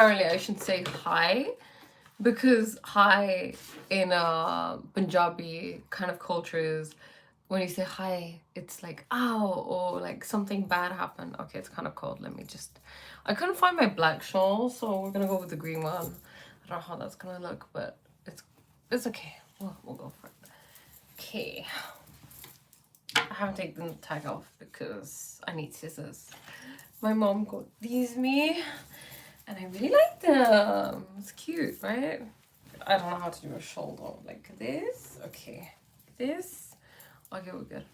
apparently I should say hi, because hi in Punjabi kind of cultures, when you say hi, it's like ow, or like something bad happened. Okay, it's kind of cold. Let me just. I couldn't find my black shawl, so we're gonna go with the green one. I don't know how that's gonna look, but it's okay. We'll go for it. Okay. I haven't taken the tag off because I need scissors. My mom got these me, and I really like them. It's cute, right? I don't know how to do a shoulder like this. Okay, this. Okay, we're good.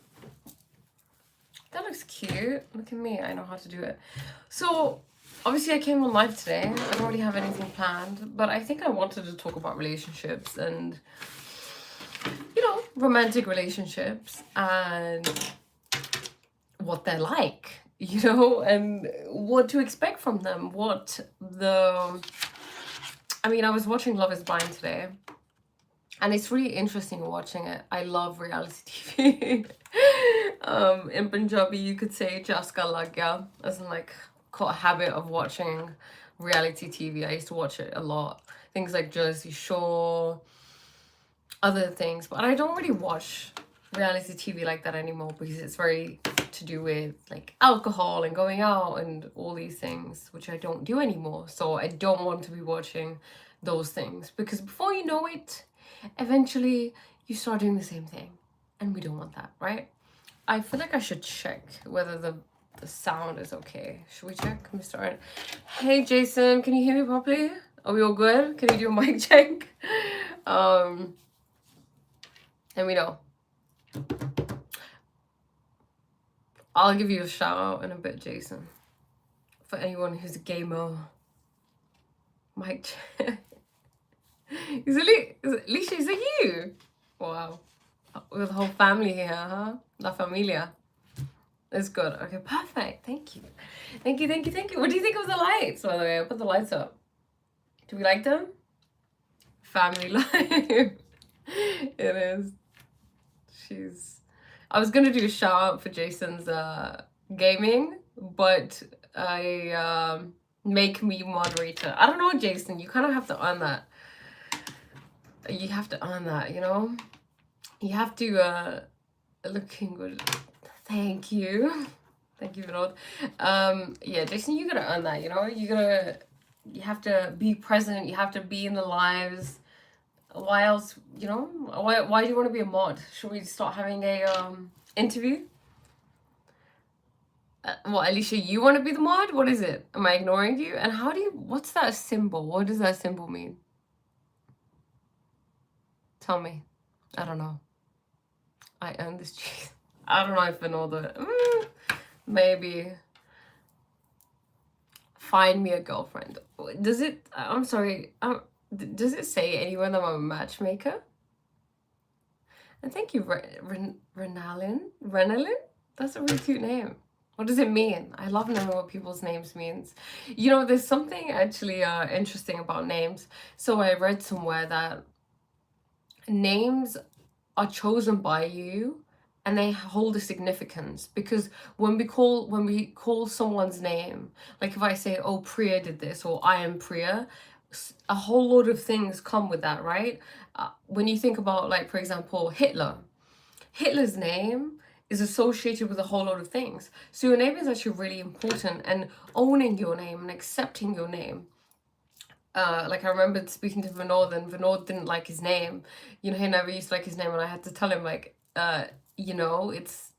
That looks cute. Look at me. I know how to do it. So obviously I came on live today. I don't really have anything planned, but I think I wanted to talk about relationships and, you know, romantic relationships and what they're like, you know, and what to expect from them. I was watching Love is Blind today, and it's really interesting watching it. I love reality TV. In Punjabi, you could say "Chaska lag gaya," as in like caught a habit of watching reality TV. I used to watch it a lot. Things like Jersey Shore, other things, but I don't really watch reality TV like that anymore because it's very to do with like alcohol and going out and all these things, which I don't do anymore. So I don't want to be watching those things, because before you know it, eventually you start doing the same thing, and we don't want that, right? I feel like I should check whether the sound is okay. Should we check? Can we start? Hey Jason, can you hear me properly? Are we all good? Can you do a mic check? Let me know. I'll give you a shout out in a bit, Jason. For anyone who's a gamer. Mic check. Alicia, is it you? Wow. With the whole family here, huh? La familia. It's good. Okay, perfect. Thank you. Thank you, thank you, thank you. What do you think of the lights, by the way? I put the lights up. Do we like them? Family life. It is. I was gonna do a shout out for Jason's gaming, but I make me moderator. I don't know, Jason. You kind of have to earn that. You have to earn that, you know? You have to looking good. Thank you. Thank you, Vinod. Yeah, Jason, you gotta earn that, you know? You have to be present, you have to be in the lives. Why else, you know? Why do you want to be a mod? Should we start having a interview? What, Alicia, you want to be the mod? What is it? Am I ignoring you? And what's that symbol? What does that symbol mean? Tell me. I don't know. I earned this cheese. I don't know if I know the... maybe. Find me a girlfriend. Does it... I'm sorry. Does it say anywhere that I'm a matchmaker? And thank you, Renalyn? That's a really cute name. What does it mean? I love knowing what people's names means. You know, there's something actually interesting about names. So I read somewhere that names are chosen by you and they hold a significance, because when we call someone's name, like if I say, oh, Priya did this, or I am Priya, a whole lot of things come with that, right? When you think about, like, for example, Hitler's name is associated with a whole lot of things. So your name is actually really important, and owning your name and accepting your name. Like I remember speaking to Vinod, and Vinod didn't like his name. You know, he never used to like his name, and I had to tell him, like, you know, it's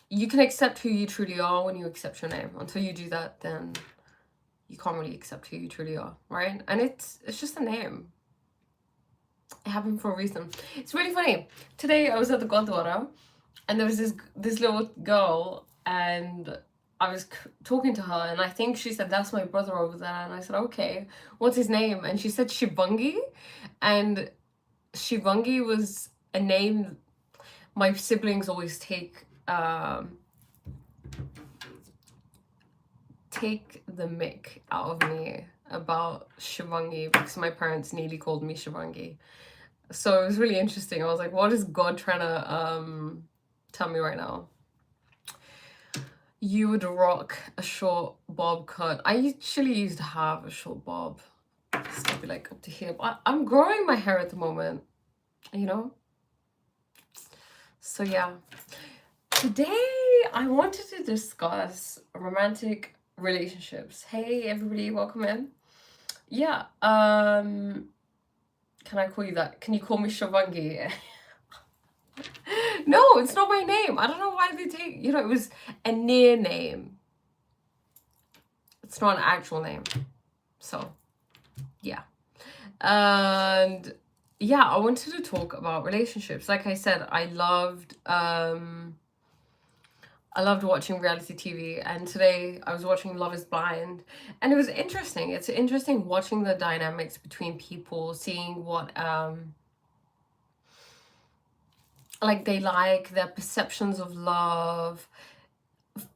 you can accept who you truly are when you accept your name. Until you do that, then you can't really accept who you truly are, right? And it's just a name. It happened for a reason. It's really funny. Today I was at the Gurdwara, and there was this little girl, and I was talking to her, and I think she said, that's my brother over there. And I said, okay, what's his name? And she said Shivangi. And Shivangi was a name my siblings always take the mick out of me about Shivangi, because my parents nearly called me Shivangi. So it was really interesting. I was like, what is God trying to tell me right now? You would rock a short bob cut. I actually used to have a short bob. It's maybe like up to here. But I'm growing my hair at the moment, you know? So yeah. Today I wanted to discuss romantic relationships. Hey everybody, welcome in. Yeah, can I call you that? Can you call me Shavangi? No, it's not my name. I don't know why they take, it was a near name. It's not an actual name. So, yeah. And yeah, I wanted to talk about relationships. Like I said, I loved watching reality TV, and today I was watching Love is Blind, and it was interesting. It's interesting watching the dynamics between people, seeing what like they like, their perceptions of love,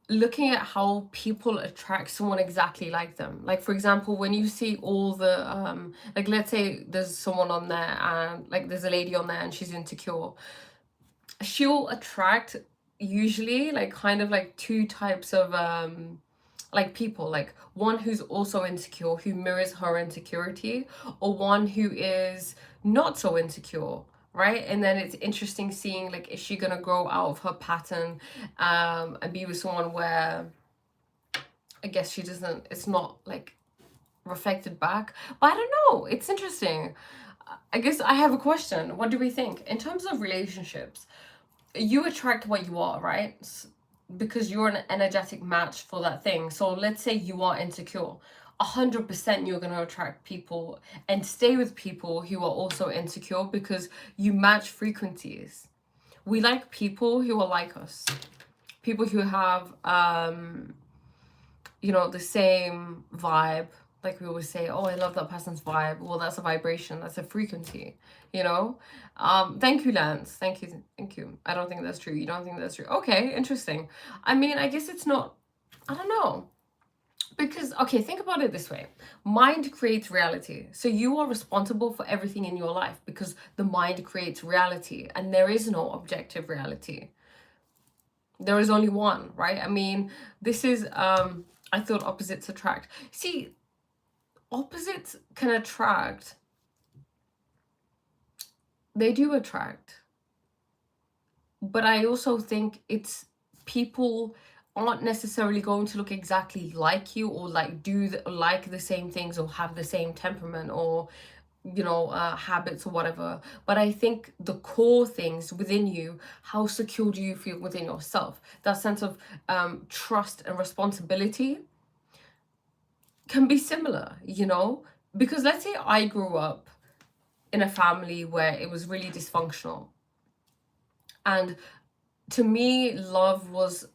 looking at how people attract someone exactly like them. Like for example, when you see all the like let's say there's someone on there and like there's a lady on there and she's insecure, she'll attract usually like kind of like two types of like people, like one who's also insecure who mirrors her insecurity, or one who is not so insecure, right? And then it's interesting seeing like, is she gonna grow out of her pattern and be with someone where I guess she doesn't, it's not like reflected back. But I don't know, it's interesting. I guess I have a question. What do we think in terms of relationships? You attract what you are, right? Because you're an energetic match for that thing. So let's say you are insecure, 100% you're going to attract people and stay with people who are also insecure because you match frequencies. We like people who are like us, people who have the same vibe. Like we always say, oh, I love that person's vibe. Well, that's a vibration, that's a frequency, you know? Thank you, Lance. Thank you. Thank you. I don't think that's true. You don't think that's true? Okay, interesting. I mean, I guess it's not, I don't know. Because, okay, think about it this way. Mind creates reality. So you are responsible for everything in your life because the mind creates reality and there is no objective reality. There is only one, right? I mean, this is, I thought opposites attract. See, opposites can attract. They do attract. But I also think it's people aren't necessarily going to look exactly like you or like like the same things or have the same temperament or habits or whatever. But I think the core things within you, how secure do you feel within yourself, that sense of trust and responsibility can be similar, because let's say I grew up in a family where it was really dysfunctional, and to me love was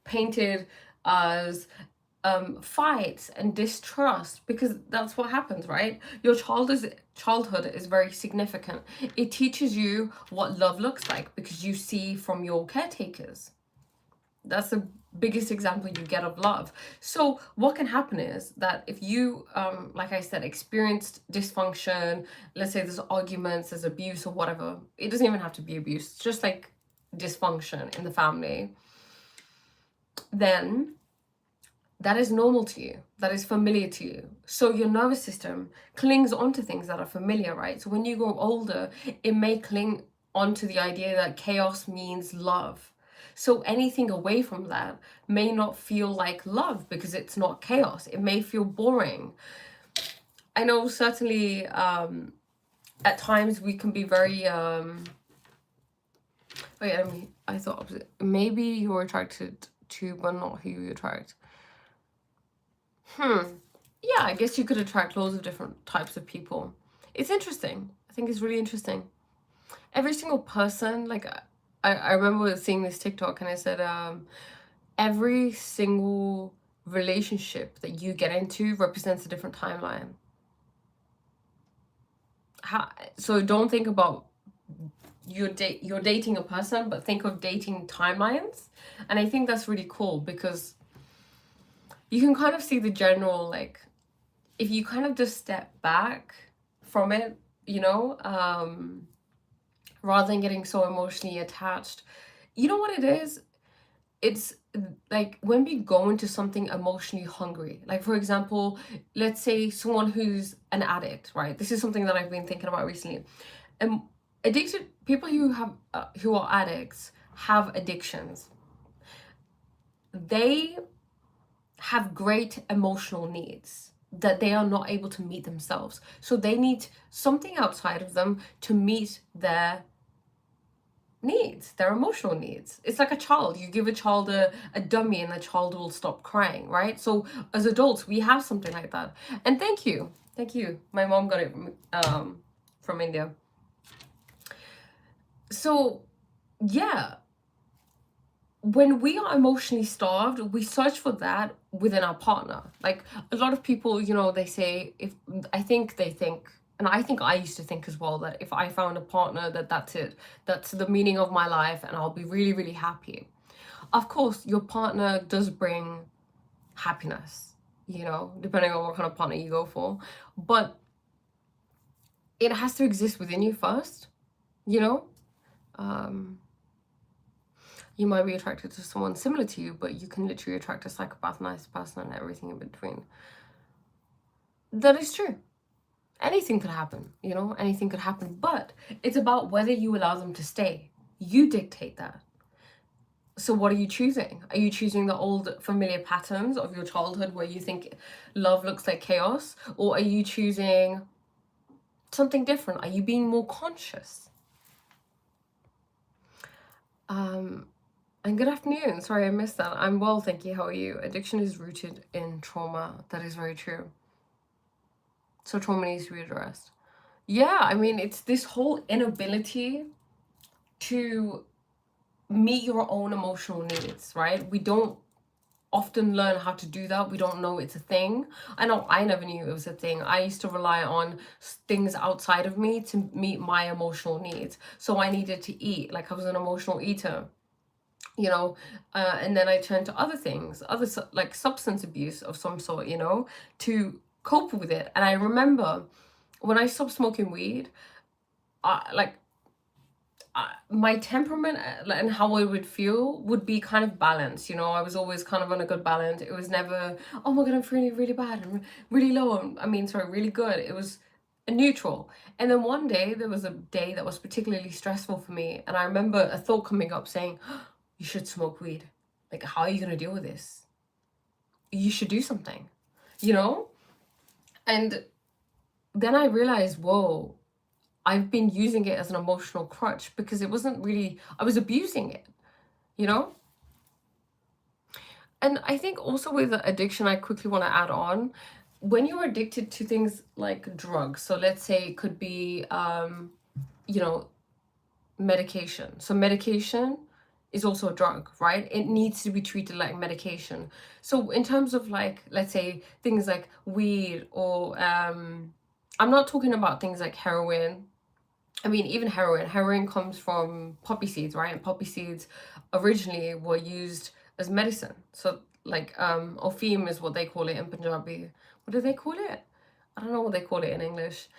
painted as fights and distrust, because that's what happens, right? Your childhood is very significant. It teaches you what love looks like because you see from your caretakers. That's the biggest example you get of love. So what can happen is that if you like I said, experienced dysfunction, let's say there's arguments, there's abuse or whatever, it doesn't even have to be abuse, it's just like dysfunction in the family, then that is normal to you, that is familiar to you. So your nervous system clings onto things that are familiar, right? So when you grow older, it may cling onto the idea that chaos means love. So anything away from that may not feel like love because it's not chaos. It may feel boring. I know certainly at times we can be very wait, I thought opposite. Maybe you're attracted to but not who you attract. Yeah, I guess you could attract loads of different types of people. It's interesting. I think it's really interesting. Every single person, like I remember seeing this TikTok and I said, every single relationship that you get into represents a different timeline. So don't think about you're dating a person, but think of dating timelines. And I think that's really cool because you can kind of see the general, like, if you kind of just step back from it, rather than getting so emotionally attached. You know what it is? it's like when we go into something emotionally hungry, like for example, let's say someone who's an addict, right? This is something that I've been thinking about recently. Addicted people who are addicts have addictions. They have great emotional needs that they are not able to meet themselves, so they need something outside of them to meet their needs, their emotional needs. It's like a child. You give a child a dummy and the child will stop crying, right? So as adults, we have something like that. And thank you. Thank you. My mom got it from India. So yeah, when we are emotionally starved, we search for that within our partner. Like a lot of people, you know, they say, if I think they think, and I think I used to think as well, that if I found a partner, that's it, that's the meaning of my life, and I'll be really, really happy. Of course, your partner does bring happiness, you know, depending on what kind of partner you go for, but it has to exist within you first, you know. Um, you might be attracted to someone similar to you, but you can literally attract a psychopath, nice person, and everything in between. That is true. Anything could happen, you know, anything could happen, but it's about whether you allow them to stay. You dictate that. So what are you choosing? Are you choosing the old familiar patterns of your childhood where you think love looks like chaos? Or are you choosing something different? Are you being more conscious? And good afternoon. Sorry, I missed that. I'm well, thank you. How are you? Addiction is rooted in trauma. That is very true. So trauma needs to be addressed. Yeah, I mean, it's this whole inability to meet your own emotional needs, right? We don't often learn how to do that. We don't know it's a thing. I know I never knew it was a thing. I used to rely on things outside of me to meet my emotional needs. So I needed to eat, like I was an emotional eater, you know, and then I turned to other things, like substance abuse of some sort, you know, to cope with it. And I remember when I stopped smoking weed, like my temperament and how I would feel would be kind of balanced, you know. I was always kind of on a good balance. It was never, oh my god, I'm feeling really bad and really low. I mean, sorry, really good. It was a neutral. And then one day there was a day that was particularly stressful for me, and I remember a thought coming up saying, oh, you should smoke weed. Like, how are you going to deal with this? You should do something, you know? And then I realized, whoa, I've been using it as an emotional crutch because it wasn't really, I was abusing it, you know? And I think also with addiction, I quickly want to add on, when you're addicted to things like drugs, so let's say it could be, you know, medication. So medication is also a drug, right? It needs to be treated like medication. So in terms of like, let's say things like weed or, I'm not talking about things like heroin. I mean, even heroin comes from poppy seeds, right? And poppy seeds originally were used as medicine. So like opium is what they call it in Punjabi. What do they call it? I don't know what they call it in English.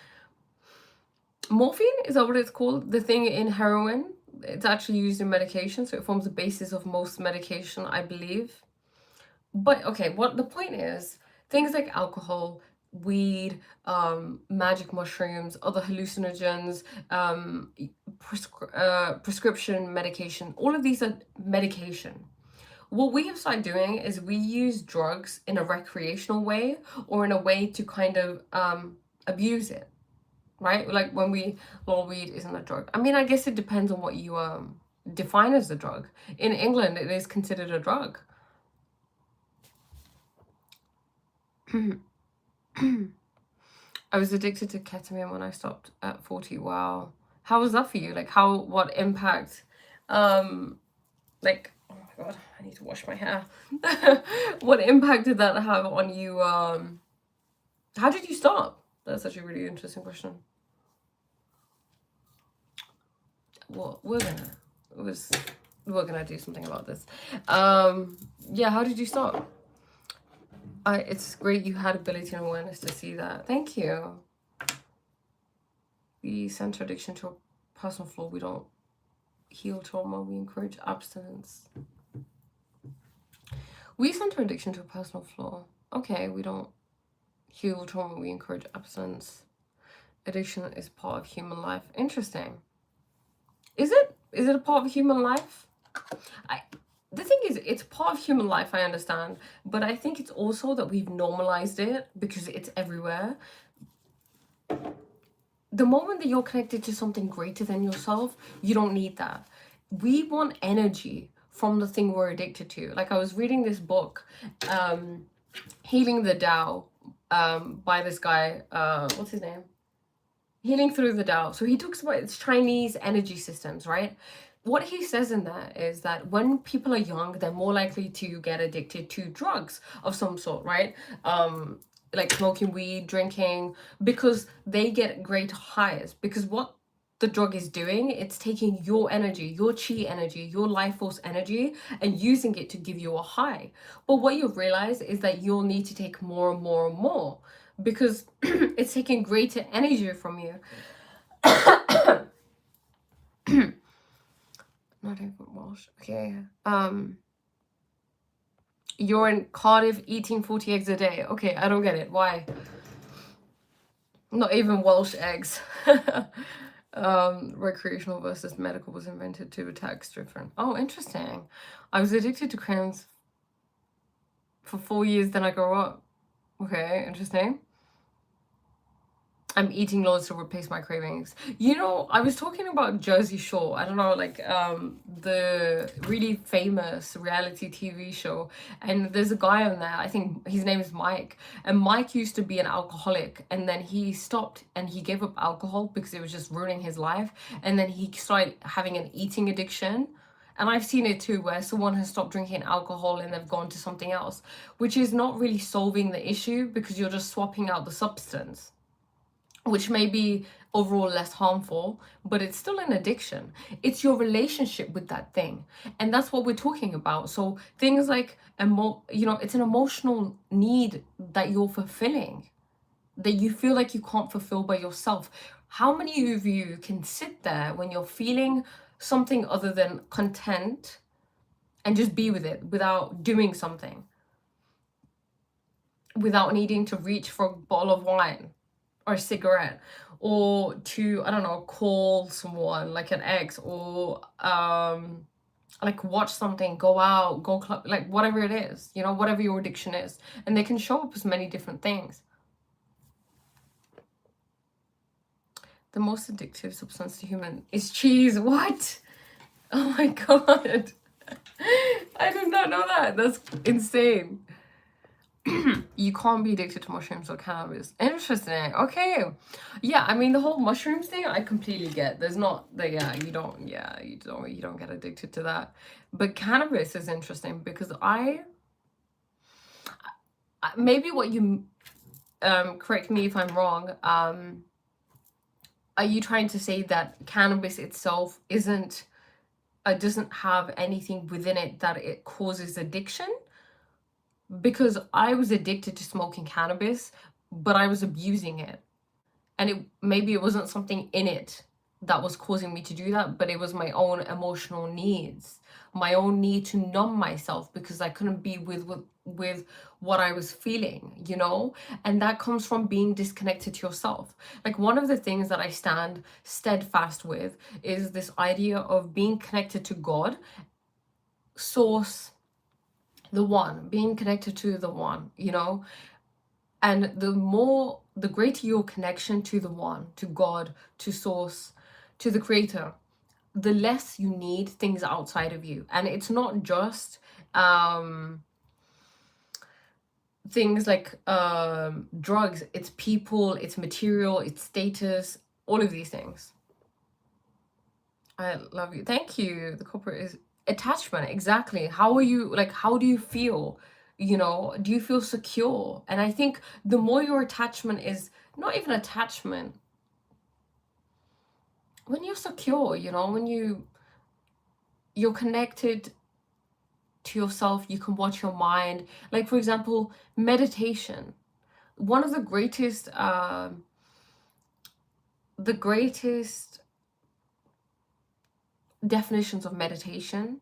Morphine, is that what it's called? The thing in heroin, it's actually used in medication, so it forms the basis of most medication, I believe. But okay, what the point is, things like alcohol, weed, magic mushrooms, other hallucinogens, prescription medication, all of these are medication. What we have started doing is we use drugs in a recreational way or in a way to kind of abuse it, right? Like when well, weed isn't a drug. I mean, I guess it depends on what you define as a drug. In England, it is considered a drug. I was addicted to ketamine when I stopped at 40. Wow. How was that for you? Like what impact, like, oh my god, I need to wash my hair. What impact did that have on you? How did you stop? That's such a really interesting question. Well, we're gonna do something about this. Yeah, how did you stop? It's great you had ability and awareness to see that. Thank you. We center addiction to a personal flaw. We don't heal trauma. We encourage abstinence. We center addiction to a personal flaw. Okay, we don't heal trauma, we encourage abstinence. Addiction is part of human life. Interesting. Is it? Is it a part of human life? The thing is, it's part of human life, I understand, but I think it's also that we've normalized it because it's everywhere. The moment that you're connected to something greater than yourself, you don't need that. We want energy from the thing we're addicted to. Like, I was reading this book, Healing the Tao, by this guy, what's his name? Healing Through the Tao. So he talks about its Chinese energy systems, right? What he says in there is that when people are young, they're more likely to get addicted to drugs of some sort, right? Like smoking weed, drinking, because they get great highs. Because what the drug is doing, it's taking your energy, your chi energy, your life force energy, and using it to give you a high. But what you realize is that you'll need to take more and more and more because it's taking greater energy from you. Not even Welsh. Okay. You're in Cardiff eating 40 eggs a day. Okay, I don't get it. Why? Not even Welsh eggs. Recreational versus medical was invented to attack different. Oh, interesting. I was addicted to crayons for 4 years, then I grew up. Okay, interesting. I'm eating loads to replace my cravings. You know, I was talking about Jersey Shore. I don't know, like the really famous reality TV show. And there's a guy on there, I think his name is Mike. And Mike used to be an alcoholic. And then he stopped and he gave up alcohol because it was just ruining his life. And then he started having an eating addiction. And I've seen it too, where someone has stopped drinking alcohol and they've gone to something else, which is not really solving the issue because you're just swapping out the substance, which may be overall less harmful, but it's still an addiction. It's your relationship with that thing. And that's what we're talking about. So things like, it's an emotional need that you're fulfilling, that you feel like you can't fulfill by yourself. How many of you can sit there when you're feeling something other than content and just be with it without doing something, without needing to reach for a bottle of wine or a cigarette, or to, I don't know, call someone like an ex, or like watch something, go out, go club, like whatever it is, whatever your addiction is. And they can show up as many different things. The most addictive substance to human is cheese. What? Oh my god. I did not know that. That's insane. You can't be addicted to mushrooms or cannabis. Interesting. Okay. Yeah, I mean the whole mushrooms thing I completely get. There's not the you don't get addicted to that. But cannabis is interesting because maybe what you correct me if I'm wrong, are you trying to say that cannabis itself doesn't have anything within it that it causes addiction? Because I was addicted to smoking cannabis, but I was abusing it. And maybe it wasn't something in it that was causing me to do that, but it was my own emotional needs, my own need to numb myself because I couldn't be with what I was feeling, And that comes from being disconnected to yourself. Like, one of the things that I stand steadfast with is this idea of being connected to God, source, the one, being connected to the one, and the greater your connection to the one, to God, to source, to the creator, the less you need things outside of you. And it's not just things like drugs, it's people, it's material, it's status, all of these things. I love you. Thank you. The corporate is attachment. Exactly. How are you, like, how do you feel? Do you feel secure? And I think the more your attachment is not even attachment, when you're secure, when you're connected to yourself, you can watch your mind. Like, for example, meditation. One of the greatest definitions of meditation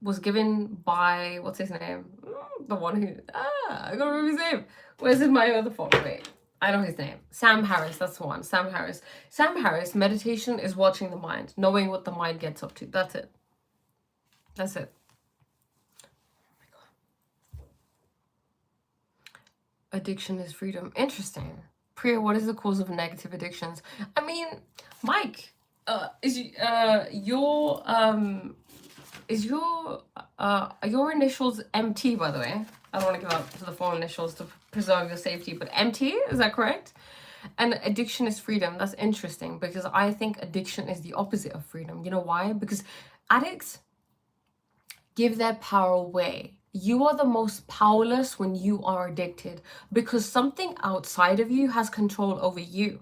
was given by, what's his name? The one who, I gotta remember his name. Where's in my other phone? Wait, I know his name. Sam Harris, that's the one. Sam Harris. Sam Harris, meditation is watching the mind, knowing what the mind gets up to. That's it. That's it. Addiction is freedom. Interesting. Priya, what is the cause of negative addictions? I mean, Mike, is your initials MT, by the way? I don't want to give out the full initials to preserve your safety, but MT, is that correct? And addiction is freedom. That's interesting, because I think addiction is the opposite of freedom. You know why? Because addicts give their power away. You are the most powerless when you are addicted, because something outside of you has control over you.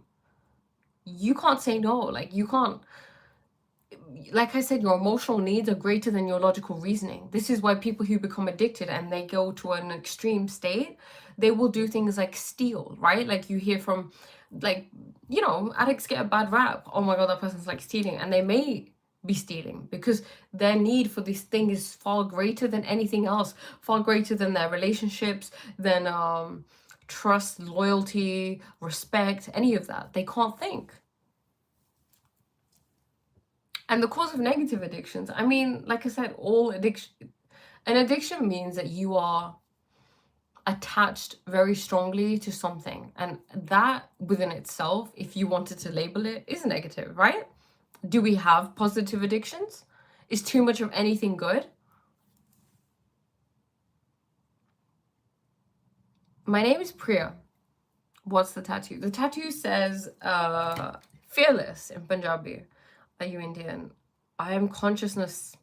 You can't say no. Like, you can't, like I said, your emotional needs are greater than your logical reasoning. This is why people who become addicted and they go to an extreme state, they will do things like steal, right? Like, you hear from, like, you know, addicts get a bad rap. Oh my God, that person's like stealing. And they may be stealing because their need for this thing is far greater than anything else, far greater than their relationships, than trust, loyalty, respect, any of that. They can't think. And the cause of negative addictions, I mean, like I said, an addiction means that you are attached very strongly to something. And that within itself, if you wanted to label it, is negative, right? Do we have positive addictions? Is too much of anything good? My name is Priya. What's the tattoo? The tattoo says fearless in Punjabi. Are you Indian? I am consciousness.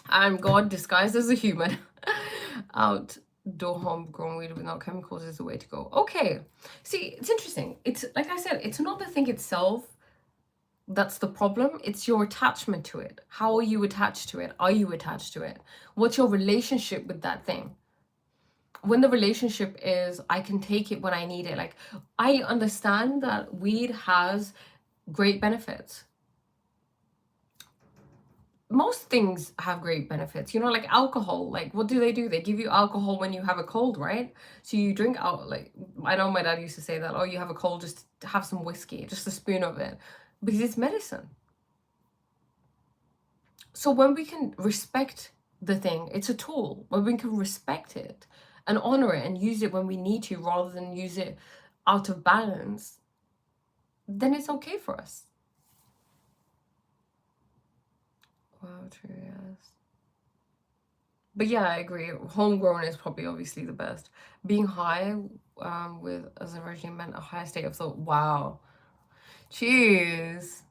I am God disguised as a human. Outdoor homegrown weed without chemicals is the way to go. Okay. See, it's interesting. It's like I said, it's not the thing itself that's the problem. It's your attachment to it. How are you attached to it? Are you attached to it? What's your relationship with that thing? When the relationship is, I can take it when I need it. Like, I understand that weed has great benefits. Most things have great benefits, you know, like alcohol. Like, what do? They give you alcohol when you have a cold, right? So you drink out, like, I know my dad used to say that, oh, you have a cold, just have some whiskey, just a spoon of it, because it's medicine. So when we can respect the thing, it's a tool. When we can respect it and honor it and use it when we need to, rather than use it out of balance, then it's okay for us. Wow, true, yes. But yeah, I agree. Homegrown is probably obviously the best. Being high with as a regime meant a higher state of thought. Wow. Jeez.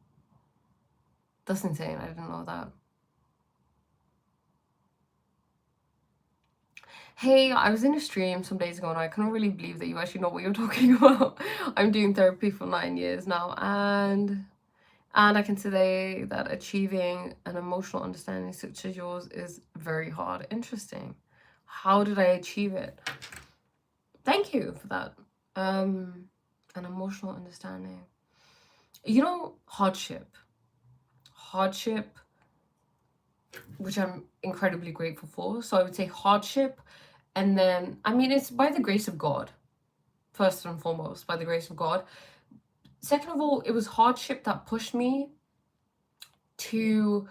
That's insane. I didn't know that. Hey, I was in a stream some days ago and I couldn't really believe that you actually know what you're talking about. I'm doing therapy for 9 years now, and I can say that achieving an emotional understanding such as yours is very hard. Interesting. How did I achieve it? Thank you for that. An emotional understanding. You know, hardship, which I'm incredibly grateful for. So I would say hardship, and then, I mean, it's by the grace of God, first and foremost, by the grace of God. Second of all, it was hardship that pushed me to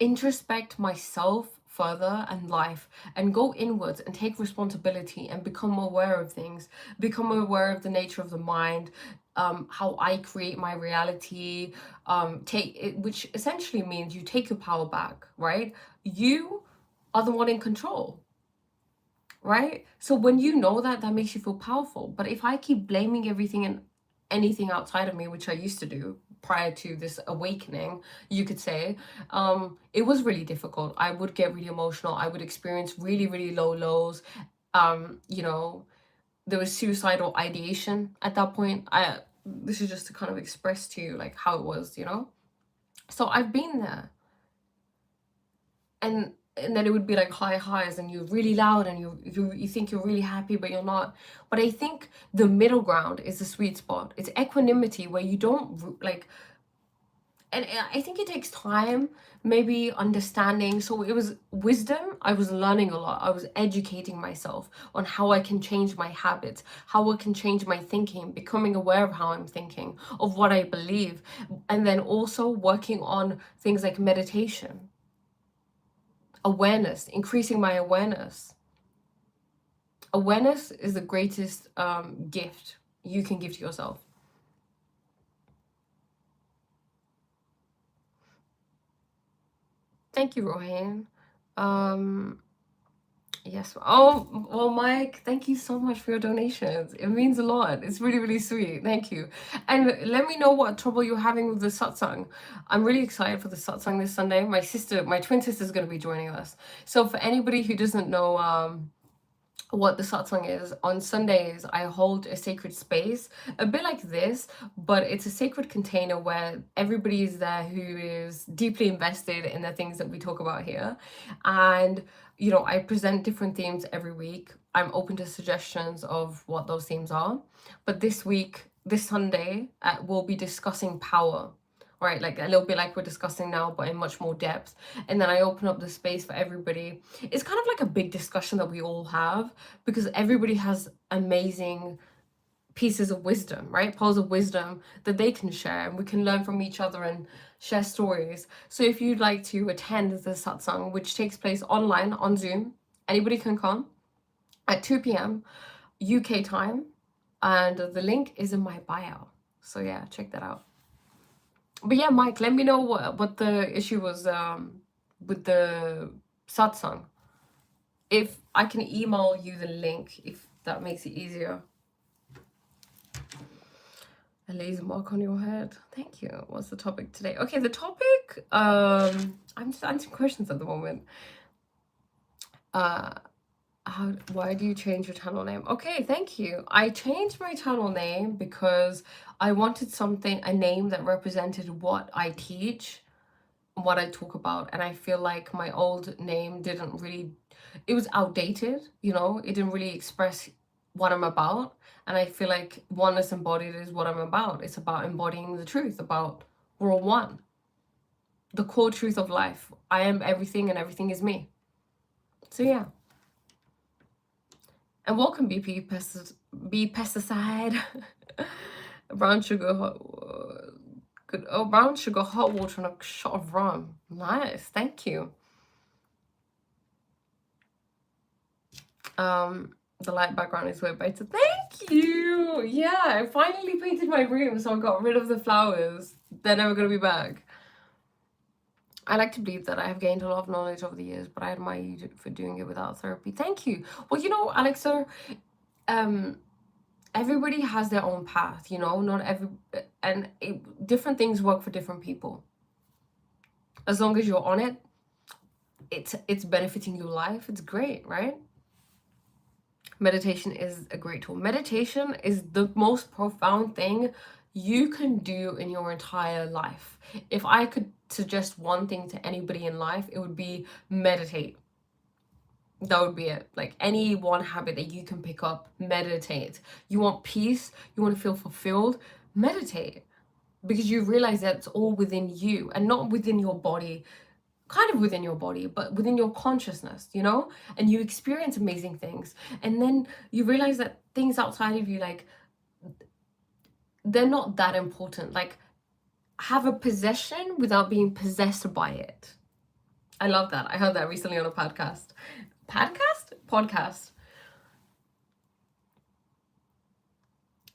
introspect myself further and life, and go inwards and take responsibility and become aware of things, become aware of the nature of the mind, how I create my reality, take it, which essentially means you take your power back, right? You are the one in control, right? So when you know that, that makes you feel powerful. But if I keep blaming everything and anything outside of me, which I used to do prior to this awakening, you could say, it was really difficult. I would get really emotional. I would experience really, really low lows. You know, there was suicidal ideation at that point. This is just to kind of express to you like how it was, you know? So I've been there. And then it would be like high highs, and you're really loud, and you think you're really happy, but you're not. But I think the middle ground is the sweet spot. It's equanimity, where you don't like, And I think it takes time, maybe understanding. So it was wisdom. I was learning a lot. I was educating myself on how I can change my habits, how I can change my thinking, becoming aware of how I'm thinking, of what I believe, and then also working on things like meditation, awareness, increasing my awareness. Awareness is the greatest gift you can give to yourself. Thank you, Rohan. Um, yes. Oh, well, Mike, thank you so much for your donations. It means a lot. It's really, really sweet. Thank you. And let me know what trouble you're having with the satsang. I'm really excited for the satsang this Sunday. My twin sister is going to be joining us. So for anybody who doesn't know, what the satsang is, on Sundays I hold a sacred space, a bit like this, but it's a sacred container where everybody is there who is deeply invested in the things that we talk about here. And you know, I present different themes every week. I'm open to suggestions of what those themes are. But this week, this Sunday, we'll be discussing power, right? Like a little bit like we're discussing now, but in much more depth. And then I open up the space for everybody. It's kind of like a big discussion that we all have, because everybody has amazing pieces of wisdom, right? Pearls of wisdom that they can share, and we can learn from each other and share stories. So if you'd like to attend the satsang, which takes place online on Zoom, anybody can come at 2 p.m. UK time, and the link is in my bio. So yeah, check that out. But yeah, Mike, let me know what the issue was with the satsang. If I can email you the link, if that makes it easier. A laser mark on your head. Thank you. What's the topic today? Okay, the topic, I'm just answering questions at the moment. Why do you change your channel name? Okay, thank you. I changed my channel name because I wanted a name that represented what I teach, what I talk about, and I feel like my old name didn't really, it was outdated, you know, it didn't really express what I'm about. And I feel like Oneness Embodied is what I'm about. It's about embodying the truth, about we're all one, the core truth of life. I am everything and everything is me. So yeah. And welcome BP pesticide. Brown sugar, good. Oh, brown sugar, hot water, and a shot of rum. Nice, thank you. The light background is way better. Thank you. Yeah, I finally painted my room, so I got rid of the flowers. They're never gonna be back. I like to believe that I have gained a lot of knowledge over the years, but I admire you for doing it without therapy. Thank you. Well, you know, Alexa, everybody has their own path, you know, not every, and different things work for different people. As long as you're on it, it's benefiting your life, it's great, right? Meditation is a great tool. Meditation is the most profound thing you can do in your entire life. If I could suggest one thing to anybody in life, it would be meditate. That would be it. Like any one habit that you can pick up, meditate. You want peace, you want to feel fulfilled, meditate. Because you realize that it's all within you and not within your body, kind of within your body, but within your consciousness, you know? And you experience amazing things. And then you realize that things outside of you, like, they're not that important. Like, have a possession without being possessed by it. I love that. I heard that recently on a podcast. Podcast.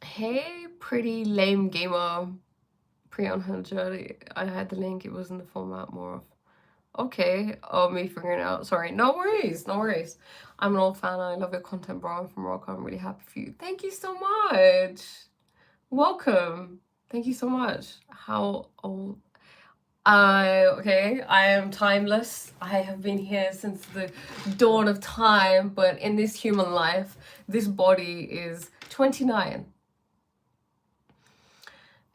Hey, pretty lame gamer. Pre on her journey. I had the link. It was in the format more of. Okay. Oh, me figuring out. Sorry. No worries. No worries. I'm an old fan. I love your content, bro. I'm from Morocco. I'm really happy for you. Thank you so much. Welcome. Thank you so much. How old? Okay, I am timeless. I have been here since the dawn of time, but in this human life, this body is 29.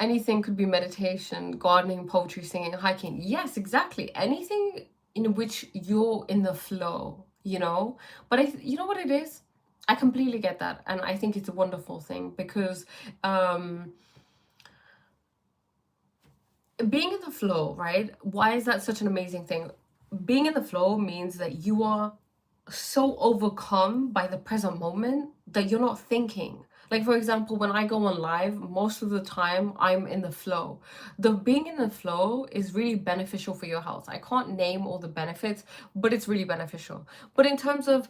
Anything could be meditation, gardening, poetry, singing, hiking. Yes, exactly. Anything in which you're in the flow, you know? But you know what it is? I completely get that. And I think it's a wonderful thing because being in the flow, right? Why is that such an amazing thing? Being in the flow means that you are so overcome by the present moment that you're not thinking. Like, for example, when I go on live, most of the time I'm in the flow. The being in the flow is really beneficial for your health. I can't name all the benefits, but it's really beneficial. But in terms of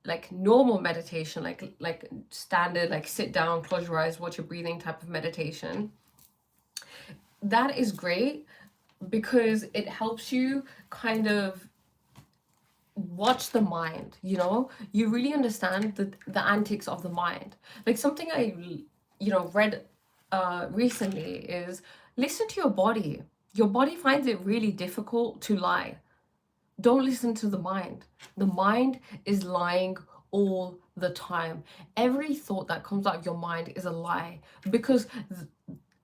like normal meditation, like standard, like sit down, close your eyes, watch your breathing type of meditation, that is great because it helps you kind of watch the mind, you know. You really understand the antics of the mind. Like something I read recently is listen to your body. Your body finds it really difficult to lie. Don't listen to the mind. The mind is lying all the time. Every thought that comes out of your mind is a lie, because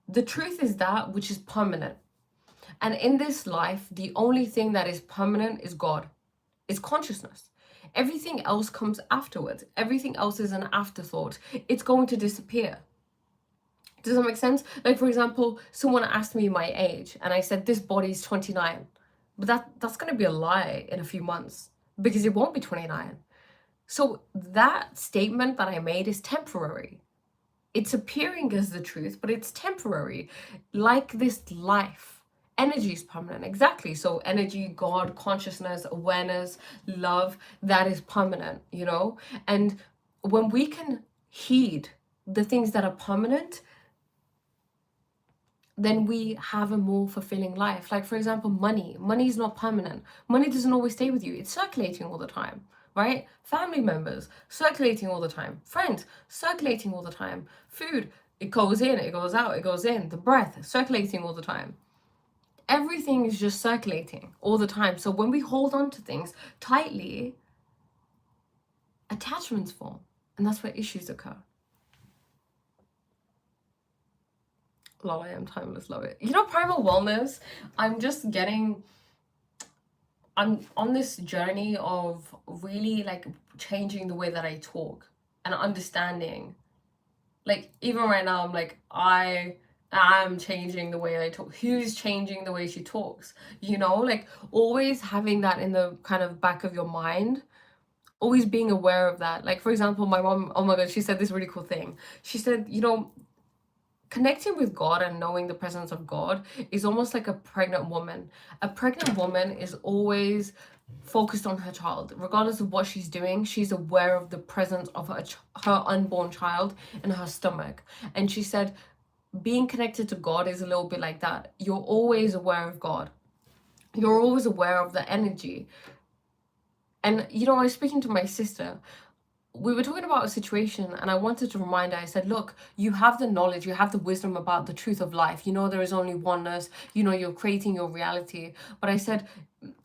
the truth is that which is permanent. And in this life, the only thing that is permanent is God, is consciousness. Everything else comes afterwards. Everything else is an afterthought. It's going to disappear. Does that make sense? Like, for example, someone asked me my age and I said, this body is 29. But that's going to be a lie in a few months because it won't be 29. So that statement that I made is temporary. It's appearing as the truth, but it's temporary. Like this life. Energy is permanent. Exactly. So energy, God, consciousness, awareness, love, that is permanent, you know? And when we can heed the things that are permanent, then we have a more fulfilling life. Like, for example, money. Money is not permanent. Money doesn't always stay with you. It's circulating all the time, right? Family members, circulating all the time. Friends, circulating all the time. Food, it goes in, it goes out, it goes in. The breath, circulating all the time. Everything is just circulating all the time. So when we hold on to things tightly, attachments form. And that's where issues occur. Lol, I am timeless, love it. You know, primal wellness, I'm just getting, I'm on this journey of really like changing the way that I talk and understanding. Like, even right now, I'm like, I am changing the way I talk. Who's changing the way she talks? You know, like always having that in the kind of back of your mind, always being aware of that. Like, for example, my mom, oh my God, she said this really cool thing. She said, you know, connecting with God and knowing the presence of God is almost like a pregnant woman. A pregnant woman is always focused on her child. Regardless of what she's doing, she's aware of the presence of her unborn child in her stomach. And she said, being connected to God is a little bit like that. You're always aware of God. You're always aware of the energy. And, you know, I was speaking to my sister. We were talking about a situation and I wanted to remind her, I said, look, you have the knowledge, you have the wisdom about the truth of life. You know, there is only oneness, you know, you're creating your reality. But I said,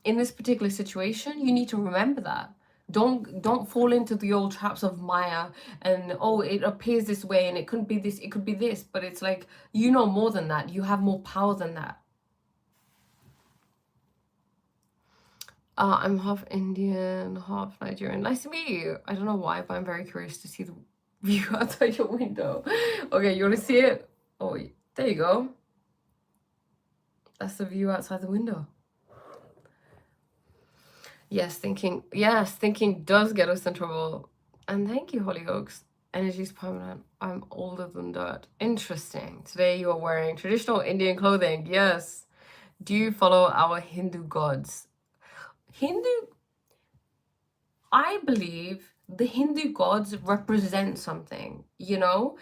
in this particular situation, you need to remember that. Don't fall into the old traps of Maya and, oh, it appears this way and it couldn't be this, it could be this. But it's like, you know more than that. You have more power than that. I'm half Indian, half Nigerian. Nice to meet you. I don't know why, but I'm very curious to see the view outside your window. Okay, you want to see it? Oh, there you go. That's the view outside the window. Yes, thinking does get us in trouble. And thank you, Hollyoaks. Energy's permanent. I'm older than dirt. Interesting. Today you are wearing traditional Indian clothing. Yes. Do you follow our Hindu gods? I believe the Hindu gods represent something, you know?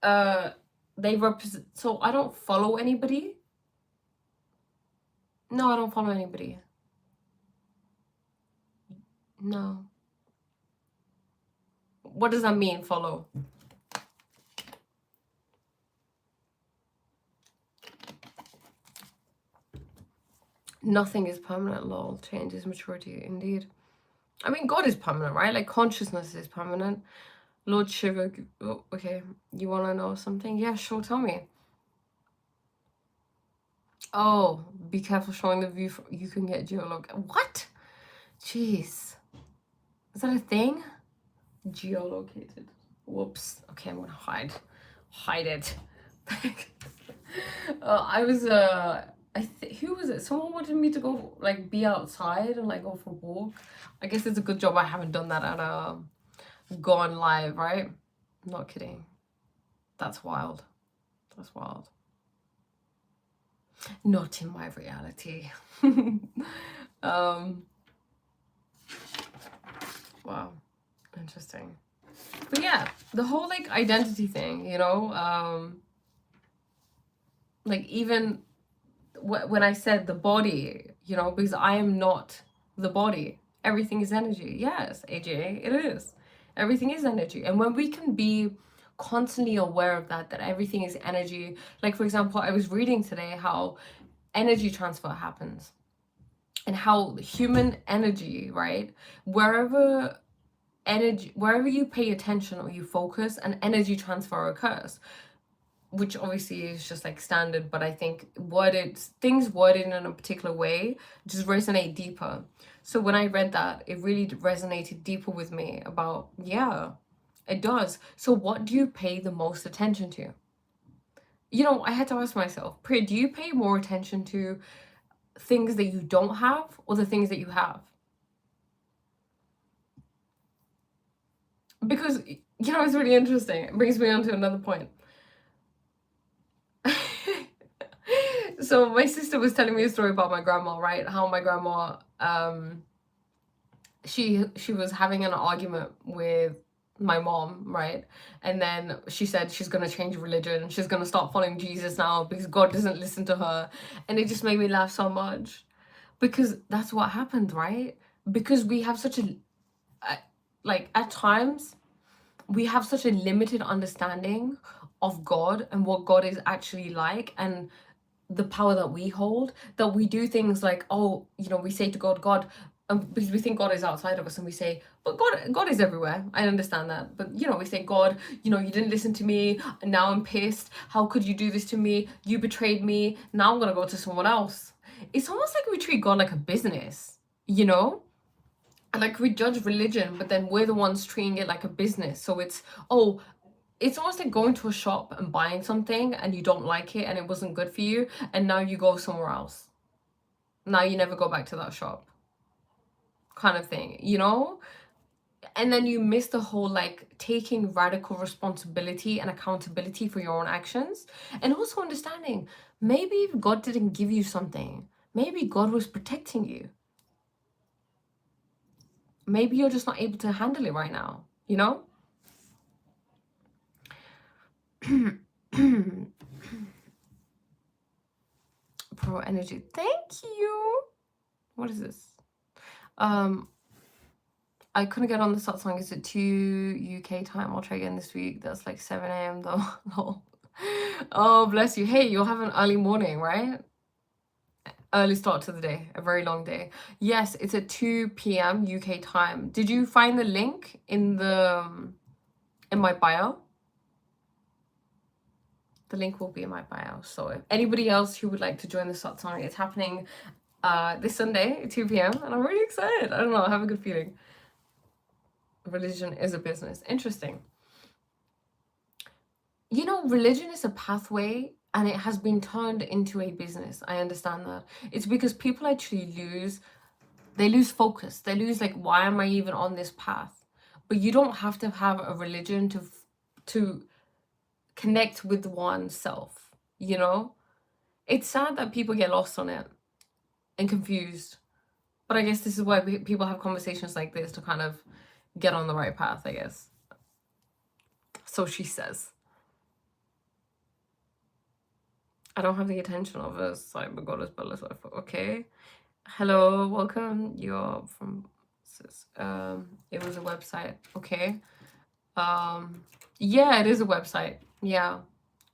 They represent, so I don't follow anybody. No, I don't follow anybody. No. What does that mean, follow? Nothing is permanent, lol. Change is maturity, indeed. I mean, God is permanent, right? Like, consciousness is permanent. Lord Shiva, oh, okay. You want to know something? Yeah, sure, tell me. Oh, be careful showing the view. You can get geolog. What? Jeez. Is that a thing? Geolocated. Whoops. Okay, I'm gonna hide it. I was who was it? Someone wanted me to go like be outside and like go for a walk. I guess it's a good job I haven't done that and gone live, right? I'm not kidding. That's wild. That's wild. Not in my reality. um wow. Interesting. But yeah, the whole like identity thing, you know, like even when I said the body, you know, because I am not the body. Everything is energy. Yes, AJ, it is. Everything is energy. And when we can be constantly aware of that, that everything is energy. Like, for example, I was reading today how energy transfer happens and how human energy, right? Wherever you pay attention or you focus, an energy transfer occurs, which obviously is just like standard, but I think things worded in a particular way just resonate deeper. So when I read that, it really resonated deeper with me about, yeah, it does. So what do you pay the most attention to? You know, I had to ask myself, Priya, do you pay more attention to things that you don't have or the things that you have? Because, you know, it's really interesting. It brings me on to another point. So my sister was telling me a story about my grandma, right? How my grandma, she was having an argument with my mom, right? And then she said she's gonna change religion. She's gonna start following Jesus now because God doesn't listen to her. And it just made me laugh so much because that's what happened, right? Because we have such a like at times we have such a limited understanding of God and what God is actually like and the power that we hold, that we do things like, oh, you know, we say to God, because we think God is outside of us, and we say, but God is everywhere. I understand that, but you know, we say, God, you know, you didn't listen to me, and now I'm pissed. How could you do this to me? You betrayed me. Now I'm gonna go to someone else. It's almost like we treat God like a business, you know? Like we judge religion, but then we're the ones treating it like a business. So it's, oh, it's almost like going to a shop and buying something and you don't like it and it wasn't good for you, and now you go somewhere else. Now you never go back to that shop, kind of thing, you know? And then you miss the whole like taking radical responsibility and accountability for your own actions, and also understanding maybe if God didn't give you something, maybe God was protecting you. Maybe you're just not able to handle it right now, you know? Pro energy. Thank you. What is this? I couldn't get on the satsang. Is it 2 UK time? I'll try again this week. That's like 7 a.m. though. Lol. Oh, bless you. Hey, you'll have an early morning, right? Early start to the day. A very long day. Yes, it's at 2 p.m. UK time. Did you find the link in my bio? The link will be in my bio. So if anybody else who would like to join the satsang, it's happening this Sunday at 2 p.m. and I'm really excited. I don't know. I have a good feeling. Religion is a business. Interesting. You know, religion is a pathway and it has been turned into a business. I understand that. It's because people actually lose focus. They lose like, why am I even on this path? But you don't have to have a religion to connect with oneself, you know? It's sad that people get lost on it and confused. But I guess this is why people have conversations like this to kind of get on the right path, I guess. So she says. I don't have the attention of a cyber goddess, but let's okay. Hello, welcome. You're from it was a website. Okay. Yeah, it is a website. Yeah.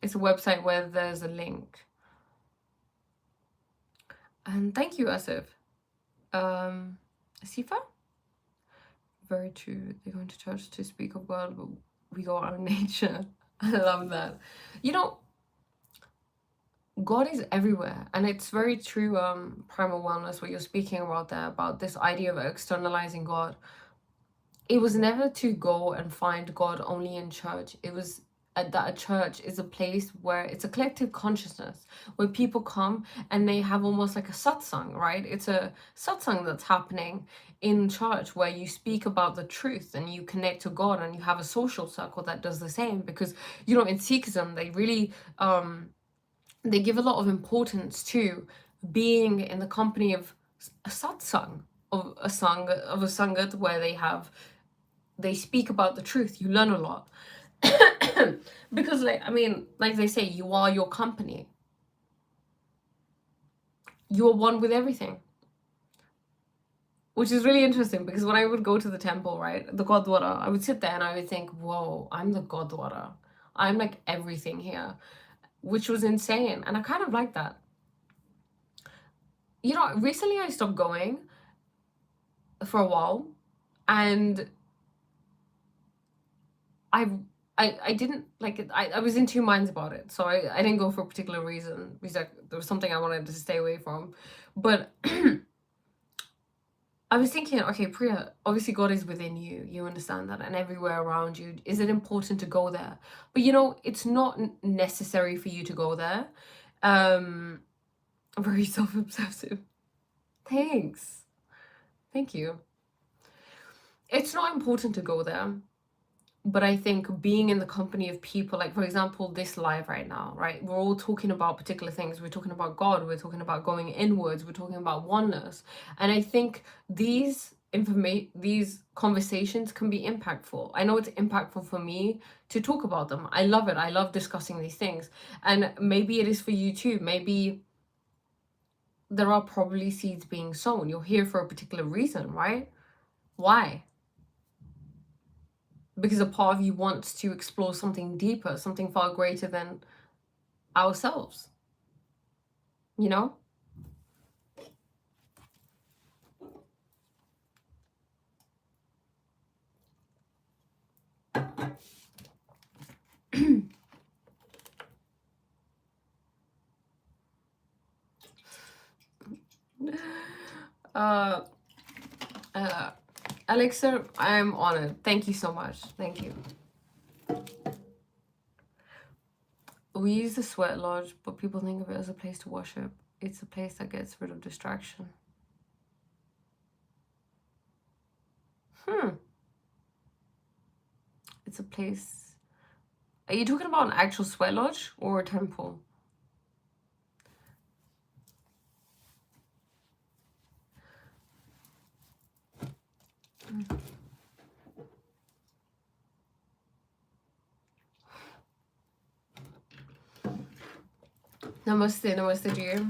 It's a website where there's a link. And thank you, Asif. Sifa? Very true. They go into church to speak of God, but we go out in nature. I love that. You know, God is everywhere, and it's very true. Primal wellness, what you're speaking about there, about this idea of externalizing God. It was never to go and find God only in church. It was that a church is a place where it's a collective consciousness, where people come and they have almost like a satsang, right? It's a satsang that's happening in church where you speak about the truth and you connect to God, and you have a social circle that does the same. Because, you know, in Sikhism, they really they give a lot of importance to being in the company of a satsang, of a sangat where they speak about the truth. You learn a lot. Because, like, I mean, like they say, you are your company. You are one with everything. Which is really interesting, because when I would go to the temple, right, the Gurdwara, I would sit there and I would think, whoa, I'm the Gurdwara. I'm like everything here, which was insane. And I kind of like that. You know, recently I stopped going for a while, and I didn't like it. I was in two minds about it, so I didn't go for a particular reason, because there was something I wanted to stay away from. But I was thinking, okay, Priya, obviously God is within you. You understand that, and everywhere around you. Is it important to go there? But you know, it's not necessary for you to go there. Very self-obsessive. Thanks. Thank you. It's not important to go there. But I think being in the company of people, like, for example, this live right now, right? We're all talking about particular things. We're talking about God. We're talking about going inwards. We're talking about oneness. And I think these conversations can be impactful. I know it's impactful for me to talk about them. I love it. I love discussing these things. And maybe it is for you too. Maybe there are probably seeds being sown. You're here for a particular reason, right? Why? Because a part of you wants to explore something deeper, something far greater than ourselves, you know? uh, Alexa, I'm honored. Thank you so much. Thank you. We use the sweat lodge, but people think of it as a place to worship. It's a place that gets rid of distraction. It's a place. Are you talking about an actual sweat lodge or a temple? Namaste, namaste, dear.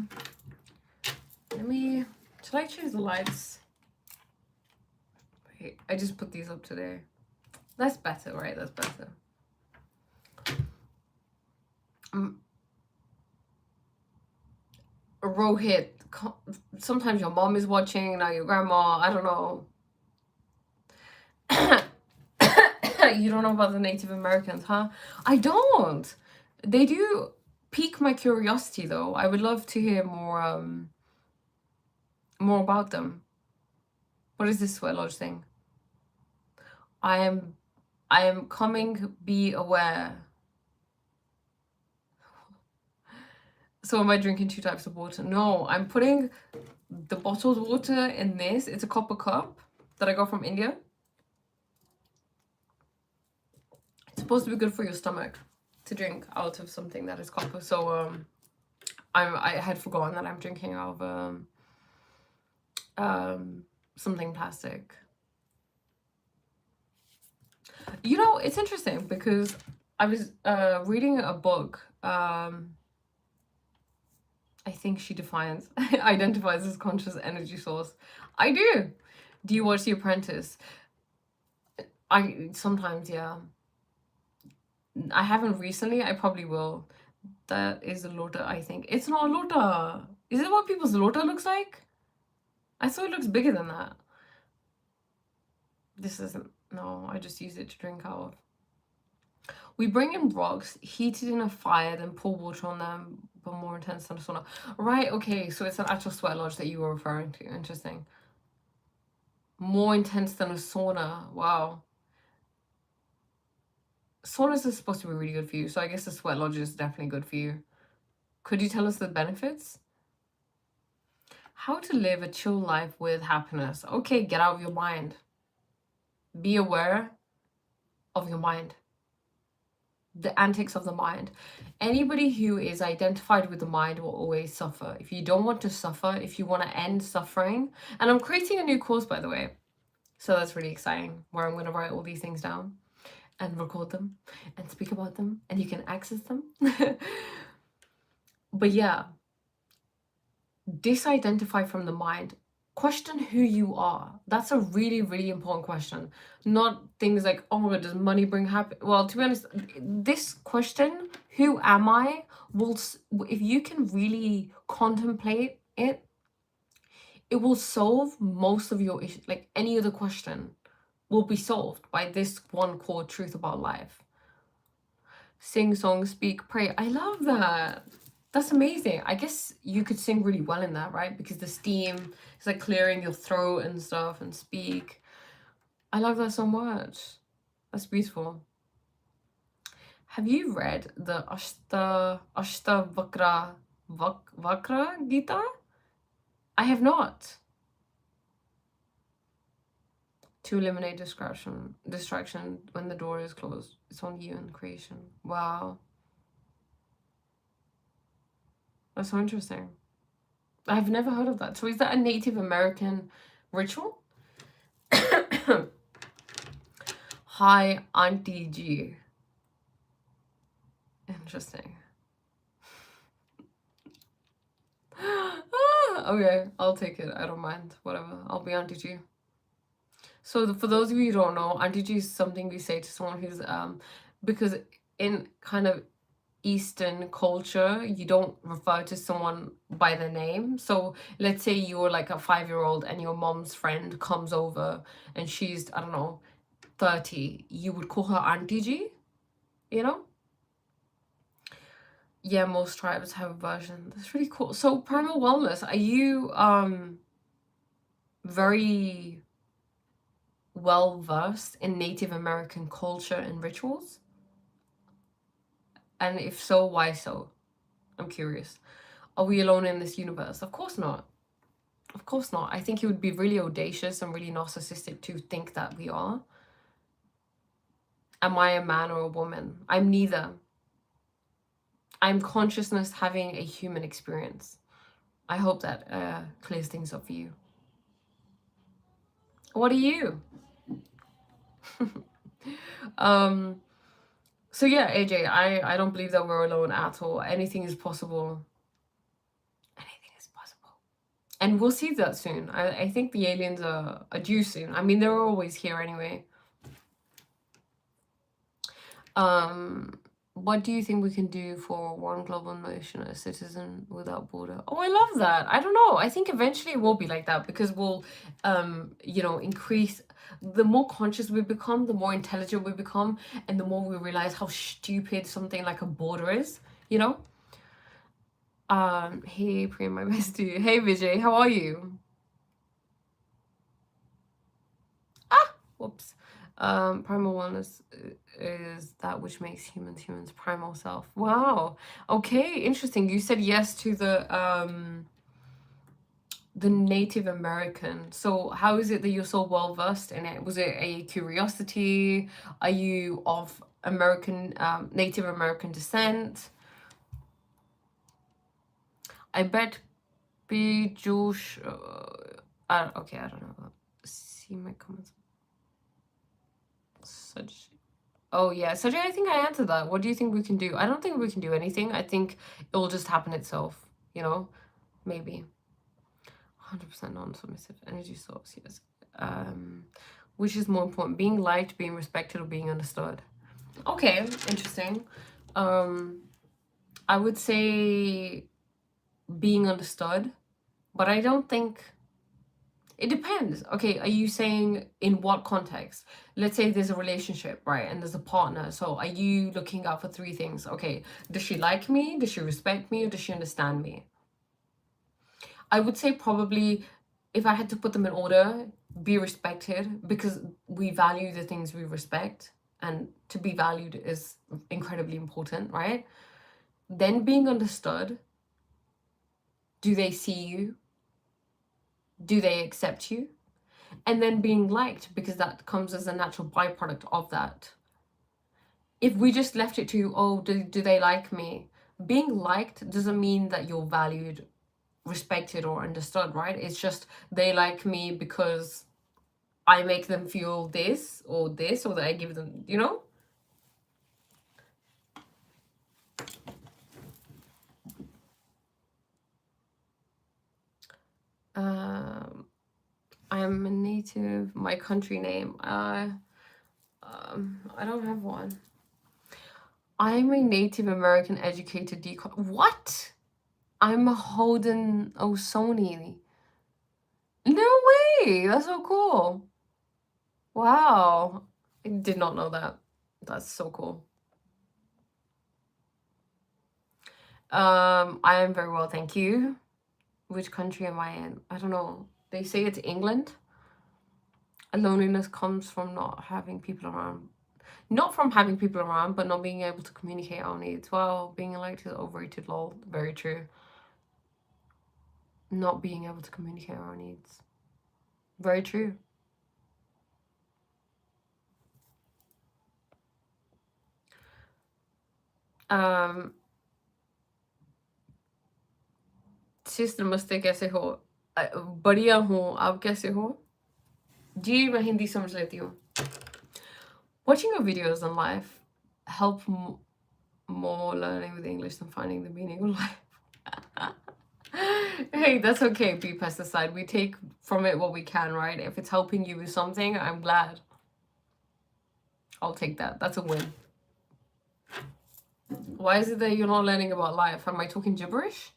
Should I change the lights? Wait, I just put these up today. That's better, right? That's better. Rohit, sometimes your mom is watching, now your grandma, I don't know. You don't know about the Native Americans, huh? I don't. They do pique my curiosity, though. I would love to hear more about them. What is this sweat lodge thing? I am coming, be aware. So am I drinking 2 types of water? No, I'm putting the bottled water in this. It's a copper cup that I got from India. It's supposed to be good for your stomach to drink out of something that is copper. So I had forgotten that I'm drinking out of something plastic. You know, it's interesting because I was reading a book. I think she identifies as conscious energy source. I do. Do you watch The Apprentice? Sometimes, yeah. I haven't recently. I probably will. That is a lota, I think. It's not a lota. Is it what people's lota looks like? I thought it looks bigger than that. This isn't. No, I just use it to drink out of. We bring in rocks, heated in a fire, then pour water on them, but more intense than a sauna. Right, okay, so it's an actual sweat lodge that you were referring to. Interesting. More intense than a sauna. Wow. Soreness is supposed to be really good for you, so I guess the sweat lodge is definitely good for you. Could you tell us the benefits? How to live a chill life with happiness. Okay, get out of your mind. Be aware of your mind, the antics of the mind. Anybody who is identified with the mind will always suffer. If you don't want to suffer, if you want to end suffering, and I'm creating a new course, by the way, so that's really exciting, where I'm going to write all these things down and record them and speak about them, and you can access them. But yeah, disidentify from the mind. Question who you are. That's a really, really important question. Not things like, oh my god, does money bring happiness? Well, to be honest, this question, who am I, will, if you can really contemplate it, it will solve most of your issues. Like any other question will be solved by this one core truth about life. Sing, song, speak, pray. I love that. That's amazing. I guess you could sing really well in that, right? Because the steam is like clearing your throat and stuff, and speak. I love that so much. That's beautiful. Have you read the Vakra Gita? I have not. To eliminate distraction when the door is closed. It's on you and creation. Wow. That's so interesting. I've never heard of that. So is that a Native American ritual? Hi, Auntie G. Interesting. Okay, I'll take it. I don't mind. Whatever. I'll be Auntie G. So for those of you who don't know, Auntie G is something we say to someone who's because in kind of Eastern culture, you don't refer to someone by their name. So let's say you're like a 5-year-old and your mom's friend comes over and she's, I don't know, 30. You would call her Auntie G, you know? Yeah, most tribes have a version. That's really cool. So primal wellness, are you very well versed in Native American culture and rituals? And if so, why so? I'm curious. Are we alone in this universe? Of course not. Of course not. I think it would be really audacious and really narcissistic to think that we are. Am I a man or a woman? I'm neither. I'm consciousness having a human experience. I hope that clears things up for you. What are you? So yeah, AJ, I don't believe that we're alone at all. Anything is possible. Anything is possible. And we'll see that soon. I think the aliens are due soon. I mean, they're always here anyway. What do you think we can do for one global nation, a citizen without border? Oh, I love that. I don't know. I think eventually it will be like that because we'll, you know, increase. The more conscious we become, the more intelligent we become, and the more we realize how stupid something like a border is, you know? Hey, Priya, my bestie. Hey, Vijay, how are you? Whoops. Primal wellness is that which makes humans primal self. Wow. Okay, interesting. You said yes to the Native American. So how is it that you're so well versed in it? Was it a curiosity? Are you of American Native American descent? I bet be Josh. Okay, I don't know. See my comments. Such. Oh yeah, Sajay, I think I answered that. What do you think we can do? I don't think we can do anything. I think it will just happen itself, you know? Maybe. 100% non-submissive energy source, yes. Which is more important, being liked, being respected, or being understood? Okay, interesting. I would say being understood, but I don't think it depends. Okay, are you saying in what context? Let's say there's a relationship, right? And there's a partner. So are you looking out for 3 things? Okay, does she like me? Does she respect me? Or does she understand me? I would say probably, if I had to put them in order, be respected, because we value the things we respect. and to be valued is incredibly important, right? Then being understood. Do they see you? Do they accept you? And then being liked, because that comes as a natural byproduct of that. If we just left it to, oh, do they like me? Being liked doesn't mean that you're valued, respected, or understood, right? It's just they like me because I make them feel this, or that I give them, you know? I'm a native, my country name. I don't have one. I'm a Native American educated decon. What? I'm a Holden Osoni. No way! That's so cool. Wow. I did not know that. That's so cool. I am very well, thank you. Which country am I in? I don't know. They say it's England. Loneliness comes from not having people around. Not from having people around, but not being able to communicate our needs. Well, being liked is overrated, lol. Very true. Not being able to communicate our needs. Very true. सिस नमस्ते कैसे हो बढ़िया हूँ आप कैसे हो जी मैं हिंदी समझ लेती हूँ watching your videos on life help more learning with English than finding the meaning of life. Hey, that's okay, be pesticide. We take from it what we can, right? If it's helping you with something, I'm glad. I'll take that. That's a win. Why is it that you're not learning about life? Am I talking gibberish?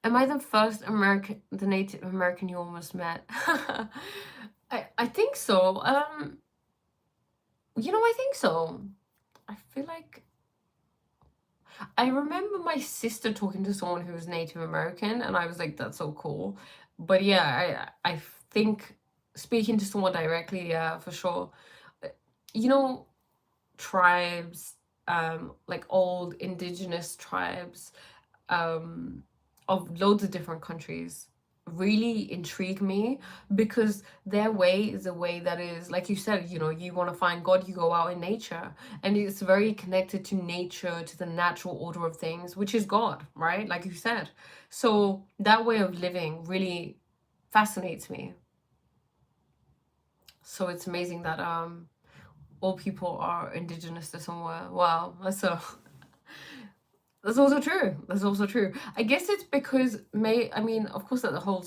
Am I the first the Native American you almost met? I think so. You know, I think so. I feel like I remember my sister talking to someone who was Native American, and I was like, that's so cool. But yeah, I think speaking to someone directly, yeah, for sure. You know, tribes, like old indigenous tribes, of loads of different countries really intrigue me, because their way is a way that is, like you said, you know, you want to find God, you go out in nature, and it's very connected to nature, to the natural order of things, which is God, right? Like you said. So that way of living really fascinates me. So it's amazing that all people are indigenous to somewhere. Wow, that's also true. That's also true. I guess it's because of course that the whole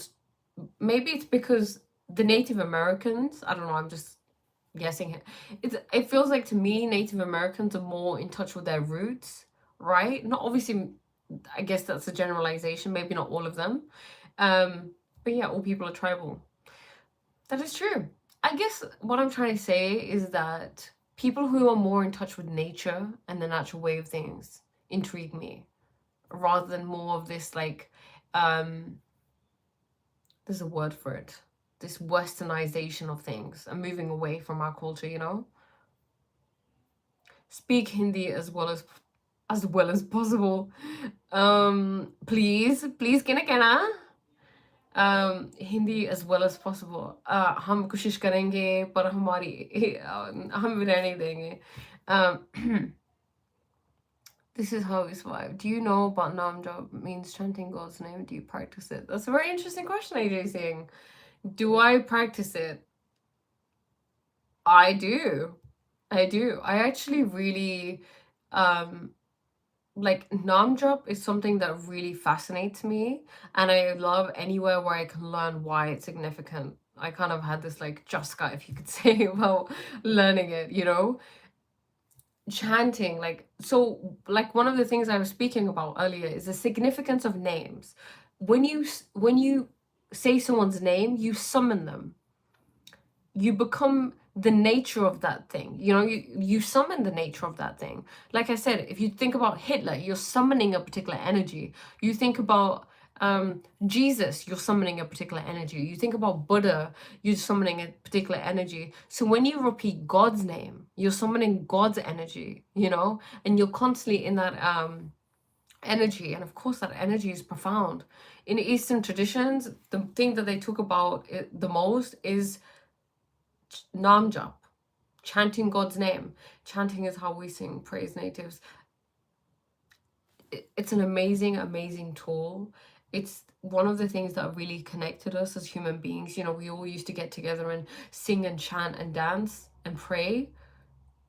maybe it's because the Native Americans, I don't know, I'm just guessing here. It feels like to me Native Americans are more in touch with their roots, right? Not obviously, I guess that's a generalization, maybe not all of them. But yeah, all people are tribal. That is true. I guess what I'm trying to say is that people who are more in touch with nature and the natural way of things intrigue me, rather than more of this like there's a word for it, this westernization of things and moving away from our culture, you know. Speak Hindi as well as possible. Please कहना Hindi as well as possible. हम कोशिश करेंगे पर हमारी हम रहने देंगे. This is how we survive. Do you know about Naam Jaap means chanting God's name? Do you practice it? That's a very interesting question, AJ saying. Do I practice it? I do. I actually really like Naam Jaap is something that really fascinates me, and I love anywhere where I can learn why it's significant. I kind of had this like Jaska, if you could say, about learning it, you know? Chanting, like, so like one of the things I was speaking about earlier is the significance of names. When you say someone's name, you summon them. You become the nature of that thing, you know. You summon the nature of that thing. Like I said, if you think about Hitler, you're summoning a particular energy. You think about Jesus, you're summoning a particular energy. You think about Buddha, you're summoning a particular energy. So when you repeat God's name, you're summoning God's energy, you know, and you're constantly in that energy. And of course, that energy is profound. In Eastern traditions, the thing that they talk about the most is Naam Jap, chanting God's name. Chanting is how we sing praise natives. It's an amazing, amazing tool. It's one of the things that really connected us as human beings. You know, we all used to get together and sing and chant and dance and pray,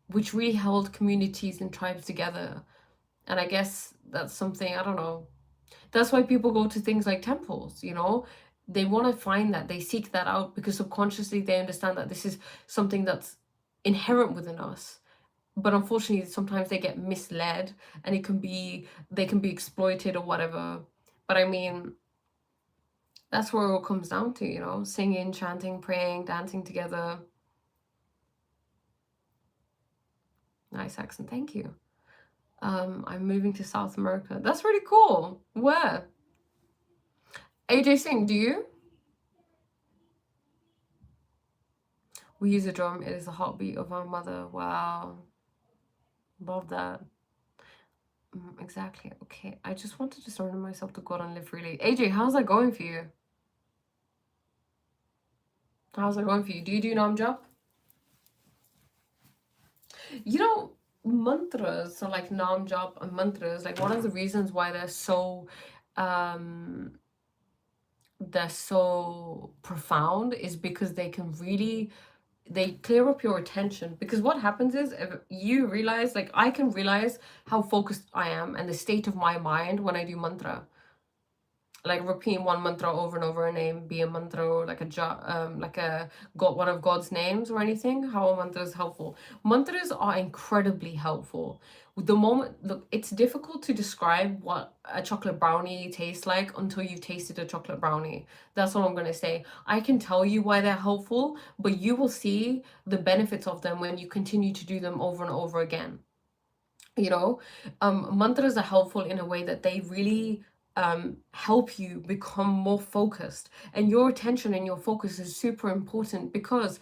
which really held communities and tribes together. And I guess that's something, I don't know. That's why people go to things like temples, you know? They want to find that, they seek that out because subconsciously they understand that this is something that's inherent within us. But unfortunately, sometimes they get misled and they can be exploited or whatever. But I mean, that's where it all comes down to, you know, singing, chanting, praying, dancing together. Nice accent, thank you. I'm moving to South America. That's really cool. Where? AJ Singh, do you? We use a drum. It is the heartbeat of our mother. Wow. Love that. Exactly. Okay. I just wanted to surrender myself to God and live freely. AJ, how's that going for you? How's that going for you? Do you do Nam Jap? You know, mantras, so like Nam Jap and mantras, like one of the reasons why they're so profound is because they clear up your attention. Because what happens is, if you realize, like I can realize how focused I am and the state of my mind when I do mantra, like repeating one mantra over and over, a name, be a mantra, or like a god, one of God's names or anything. How a mantra is helpful. Mantras are incredibly helpful. The moment, look, it's difficult to describe what a chocolate brownie tastes like until you've tasted a chocolate brownie. That's all I'm gonna say. I can tell you why they're helpful, but you will see the benefits of them when you continue to do them over and over again. You know, mantras are helpful in a way that they really help you become more focused, and your attention and your focus is super important because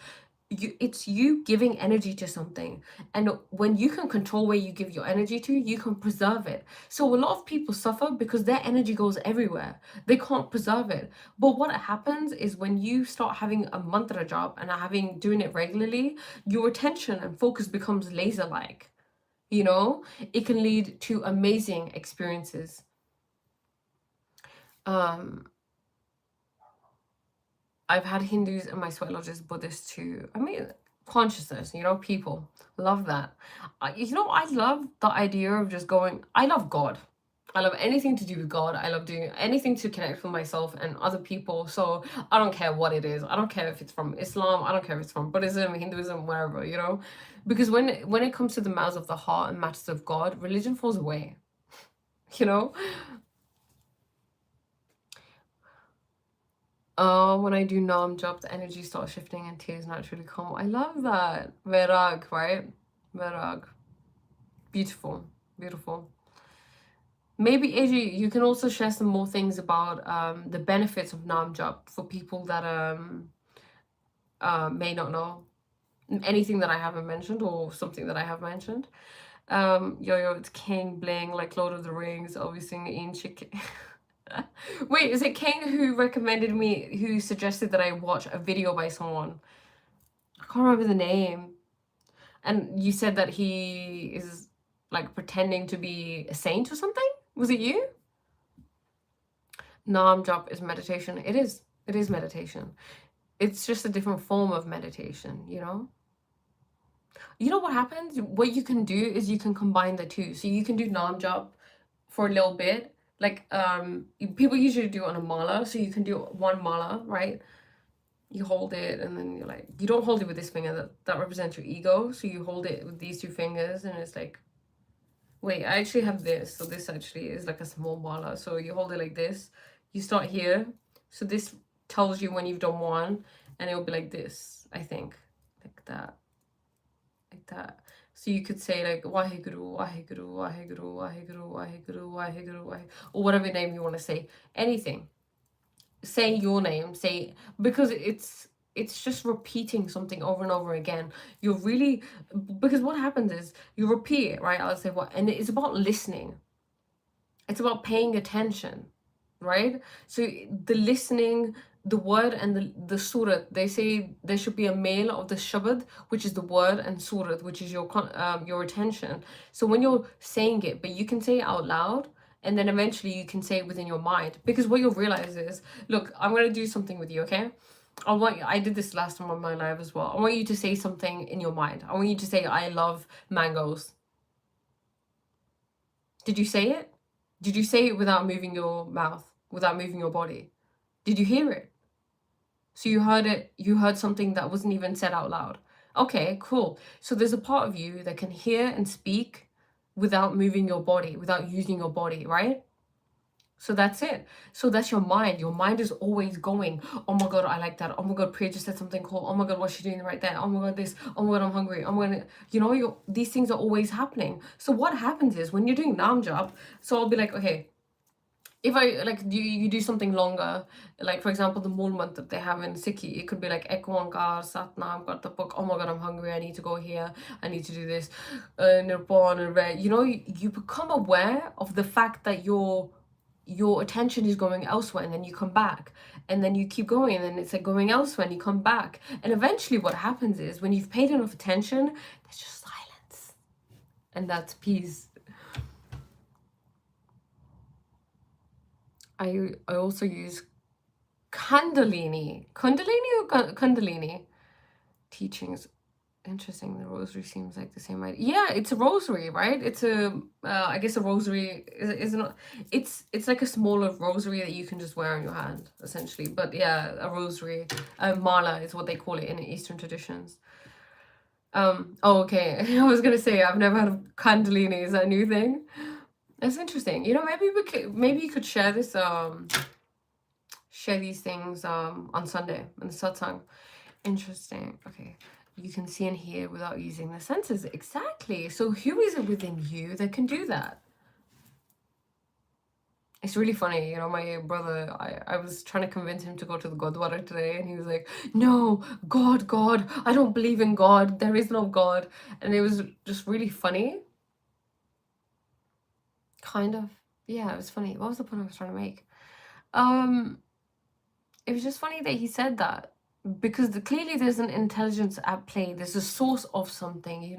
it's you giving energy to something, and when you can control where you give your energy to, you can preserve it. So a lot of people suffer because their energy goes everywhere, they can't preserve it. But what happens is when you start having a mantra job and doing it regularly, your attention and focus becomes laser like, you know. It can lead to amazing experiences. I've had Hindus in my sweat lodges, Buddhists too. I mean, consciousness, you know, people love that. You know, I love the idea of just going, I love God. I love anything to do with God. I love doing anything to connect with myself and other people. So I don't care what it is. I don't care if it's from Islam. I don't care if it's from Buddhism, Hinduism, wherever, you know. Because when it comes to the matters of the heart and matters of God, religion falls away, you know. When I do Naam Jap, the energy starts shifting and tears naturally come. I love that. Verag, right? Verag. Beautiful. Beautiful. Maybe, AJ, you can also share some more things about the benefits of Naam Jap for people that may not know anything that I haven't mentioned or something that I have mentioned. Yo, it's King Bling, like Lord of the Rings, obviously Ian Chick. Wait, is it King who recommended me, who suggested that I watch a video by someone? I can't remember the name. And you said that he is like pretending to be a saint or something? Was it you? Naam Jap is meditation. It is. It is meditation. It's just a different form of meditation, you know? You know what happens? What you can do is you can combine the two. So you can do Naam Jap for a little bit. Like people usually do it on a mala, so you can do one mala, right? You hold it and then you're like, you don't hold it with this finger, that represents your ego, so you hold it with these two fingers and it's like, wait, I actually have this, so this actually is like a small mala. So you hold it like this, you start here, so this tells you when you've done one, and it'll be like this, I think, like that, like that. So you could say like Waheguru, Waheguru, Waheguru, Waheguru, Waheguru, Waheguru, or whatever name you want to say. Anything. Say your name. Say, because it's just repeating something over and over again. You're really, because what happens is you repeat it, right? I'll say what, and it's about listening. It's about paying attention, right? So the listening, the word and the surat, they say there should be a male of the shabad, which is the word, and surat, which is your attention. So when you're saying it, but you can say it out loud, and then eventually you can say it within your mind, because what you'll realize is, look, I'm going to do something with you, okay? I did this last time on my live as well. I want you to say something in your mind. I want you to say, I love mangoes. Did you say it? Did you say it without moving your mouth, without moving your body? Did you hear it? So you heard it, you heard something that wasn't even said out loud. Okay, cool. So there's a part of you that can hear and speak without moving your body, without using your body, right? So that's it. So that's your mind. Your mind is always going, oh my God, I like that. Oh my God, Priya just said something cool. Oh my God, what's she doing right there? Oh my God, this. Oh my God, I'm hungry. Oh my God. These things are always happening. So what happens is when you're doing Naam Jaap, so I'll be like, okay, if I like you do something longer, like for example the Mool month that they have in Sikhi, it could be like Ek Onkar Satnam Kartapuk. Oh my God, I'm hungry. I need to go here. I need to do this. Nirpon and Red. You become aware of the fact that your attention is going elsewhere, and then you come back, and then you keep going, and then it's like going elsewhere, and you come back, and eventually what happens is when you've paid enough attention, there's just silence, and that's peace. I also use Kundalini or Kundalini teachings. Interesting. The rosary seems like the same idea. Yeah, it's a rosary, right? It's I guess a rosary is not. It's like a smaller rosary that you can just wear on your hand, essentially. But yeah, a rosary, mala is what they call it in Eastern traditions. Oh, okay. I was gonna say I've never heard of Kundalini. Is that a new thing? That's interesting. Maybe you could share this share these things on Sunday in the satsang. Interesting. Okay. You can see and hear without using the senses. Exactly. So who is it within you that can do that? It's really funny, my brother, I was trying to convince him to go to the Gurdwara today, and he was like, no, God, I don't believe in God. There is no God. And it was just really funny. Kind of. Yeah, it was funny. What was the point I was trying to make? It was just funny that he said that, because clearly there's an intelligence at play. There's a source of something,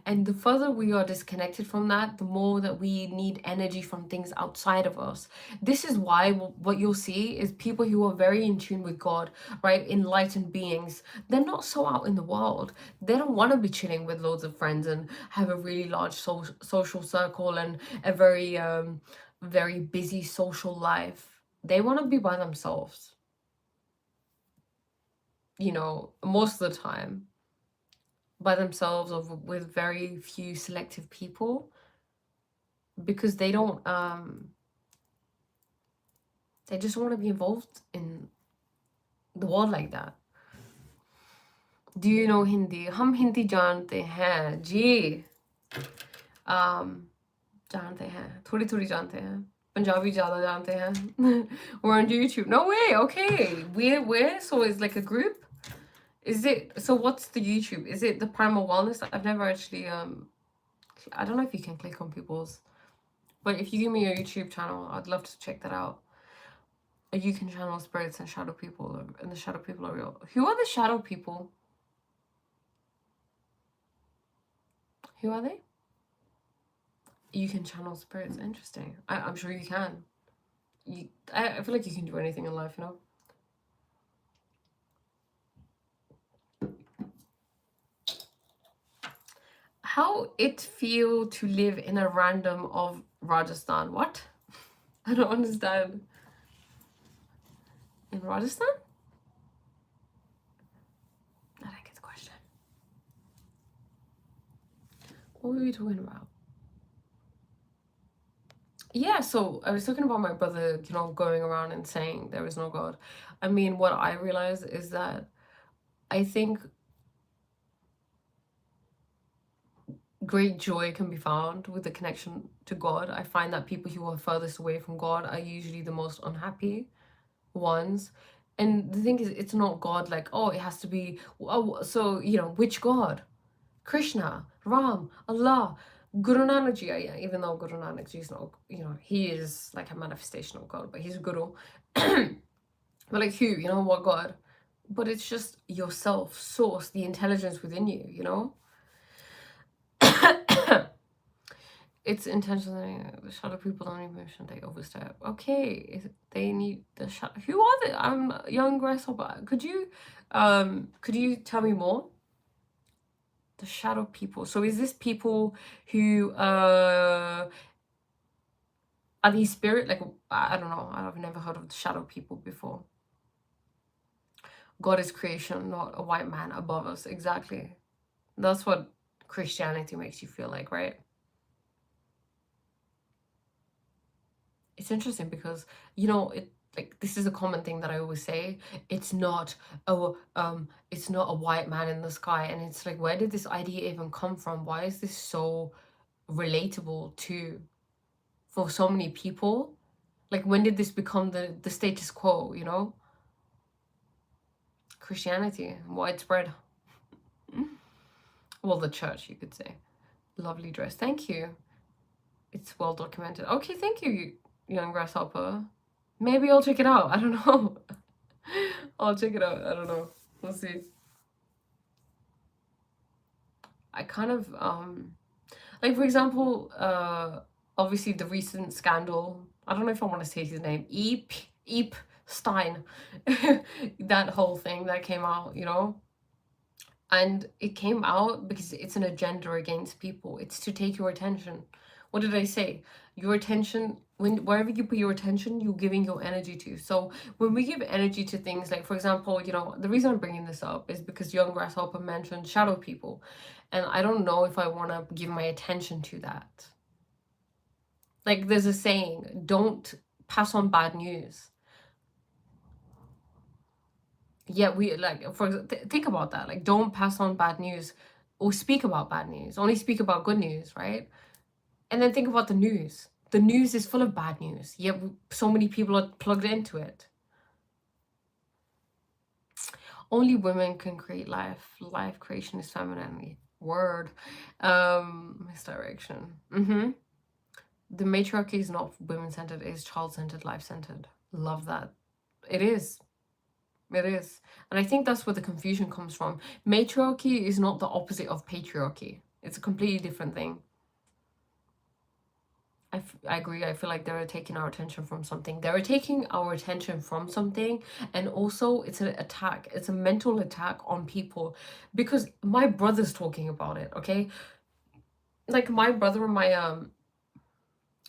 and the further we are disconnected from that, the more that we need energy from things outside of us. This is why what you'll see is people who are very in tune with God, right? Enlightened beings. They're not so out in the world. They don't want to be chilling with loads of friends and have a really large social circle and a very very busy social life. They want to be by themselves, most of the time, by themselves or with very few selective people, because they don't they just want to be involved in the world like that. Do you know Hindi? हम हिंदी जानते हैं जी, जानते हैं, थोड़ी थोड़ी जानते हैं, Punjabi ज़्यादा जानते हैं. We're on YouTube. No way. Okay, we're so it's like a group. Is it, so what's the YouTube? Is it the Primal Wellness? I've never actually, I don't know if you can click on people's, but if you give me your YouTube channel, I'd love to check that out. You can channel spirits and shadow people, and the shadow people are real. Who are the shadow people? Who are they? You can channel spirits. Interesting. I'm sure you can. I feel like you can do anything in life, How it feel to live in a random of Rajasthan? What? I don't understand. In Rajasthan? I don't get the question. What were we talking about? Yeah, so I was talking about my brother, going around and saying there is no God. I mean, what I realize is that I think great joy can be found with the connection to God. I find that people who are furthest away from God are usually the most unhappy ones. And the thing is, it's not God like, oh, it has to be, oh, so, which God? Krishna, Ram, Allah, Guru Nanak Ji, yeah, even though Guru Nanak Ji is not, he is like a manifestation of God, but he's Guru. But like who, what God? But it's just yourself, source, the intelligence within you. It's intentionally the shadow people don't even should they overstep. Okay, they need the shadow. Who are they? I'm young grasshopper. Could you tell me more? The shadow people. So is this people who are these spirit? Like, I don't know. I've never heard of the shadow people before. God is creation, not a white man above us. Exactly. That's what Christianity makes you feel like, right? It's interesting because, this is a common thing that I always say. It's not a white man in the sky. And it's like, where did this idea even come from? Why is this so relatable for so many people? Like, when did this become the status quo, Christianity, widespread. Well, the church, you could say. Lovely dress. Thank you. It's well documented. Okay, thank you, young grasshopper. Maybe I'll check it out. I don't know. I'll check it out. I don't know. We'll see. I kind of, like, for example, obviously the recent scandal. I don't know if I want to say his name. Eep Stein. That whole thing that came out, And it came out because it's an agenda against people. It's to take your attention. What did I say? Your attention, wherever you put your attention, you're giving your energy to. So when we give energy to things like, for example, the reason I'm bringing this up is because young grasshopper mentioned shadow people. And I don't know if I want to give my attention to that. Like, there's a saying, don't pass on bad news. Yeah, we think about that. Like, don't pass on bad news or speak about bad news. Only speak about good news, right? And then think about the news. The news is full of bad news, yet so many people are plugged into it. Only women can create life. Life creation is feminine. Word. Misdirection. The matriarchy is not women-centered, it is child-centered, life-centered. Love that. It is. It is. And I think that's where the confusion comes from. Matriarchy is not the opposite of patriarchy. It's a completely different thing. I agree. I feel like they're taking our attention from something. They're taking our attention from something. And also it's an attack. It's a mental attack on people. Because my brother's talking about it, okay? Like, my brother and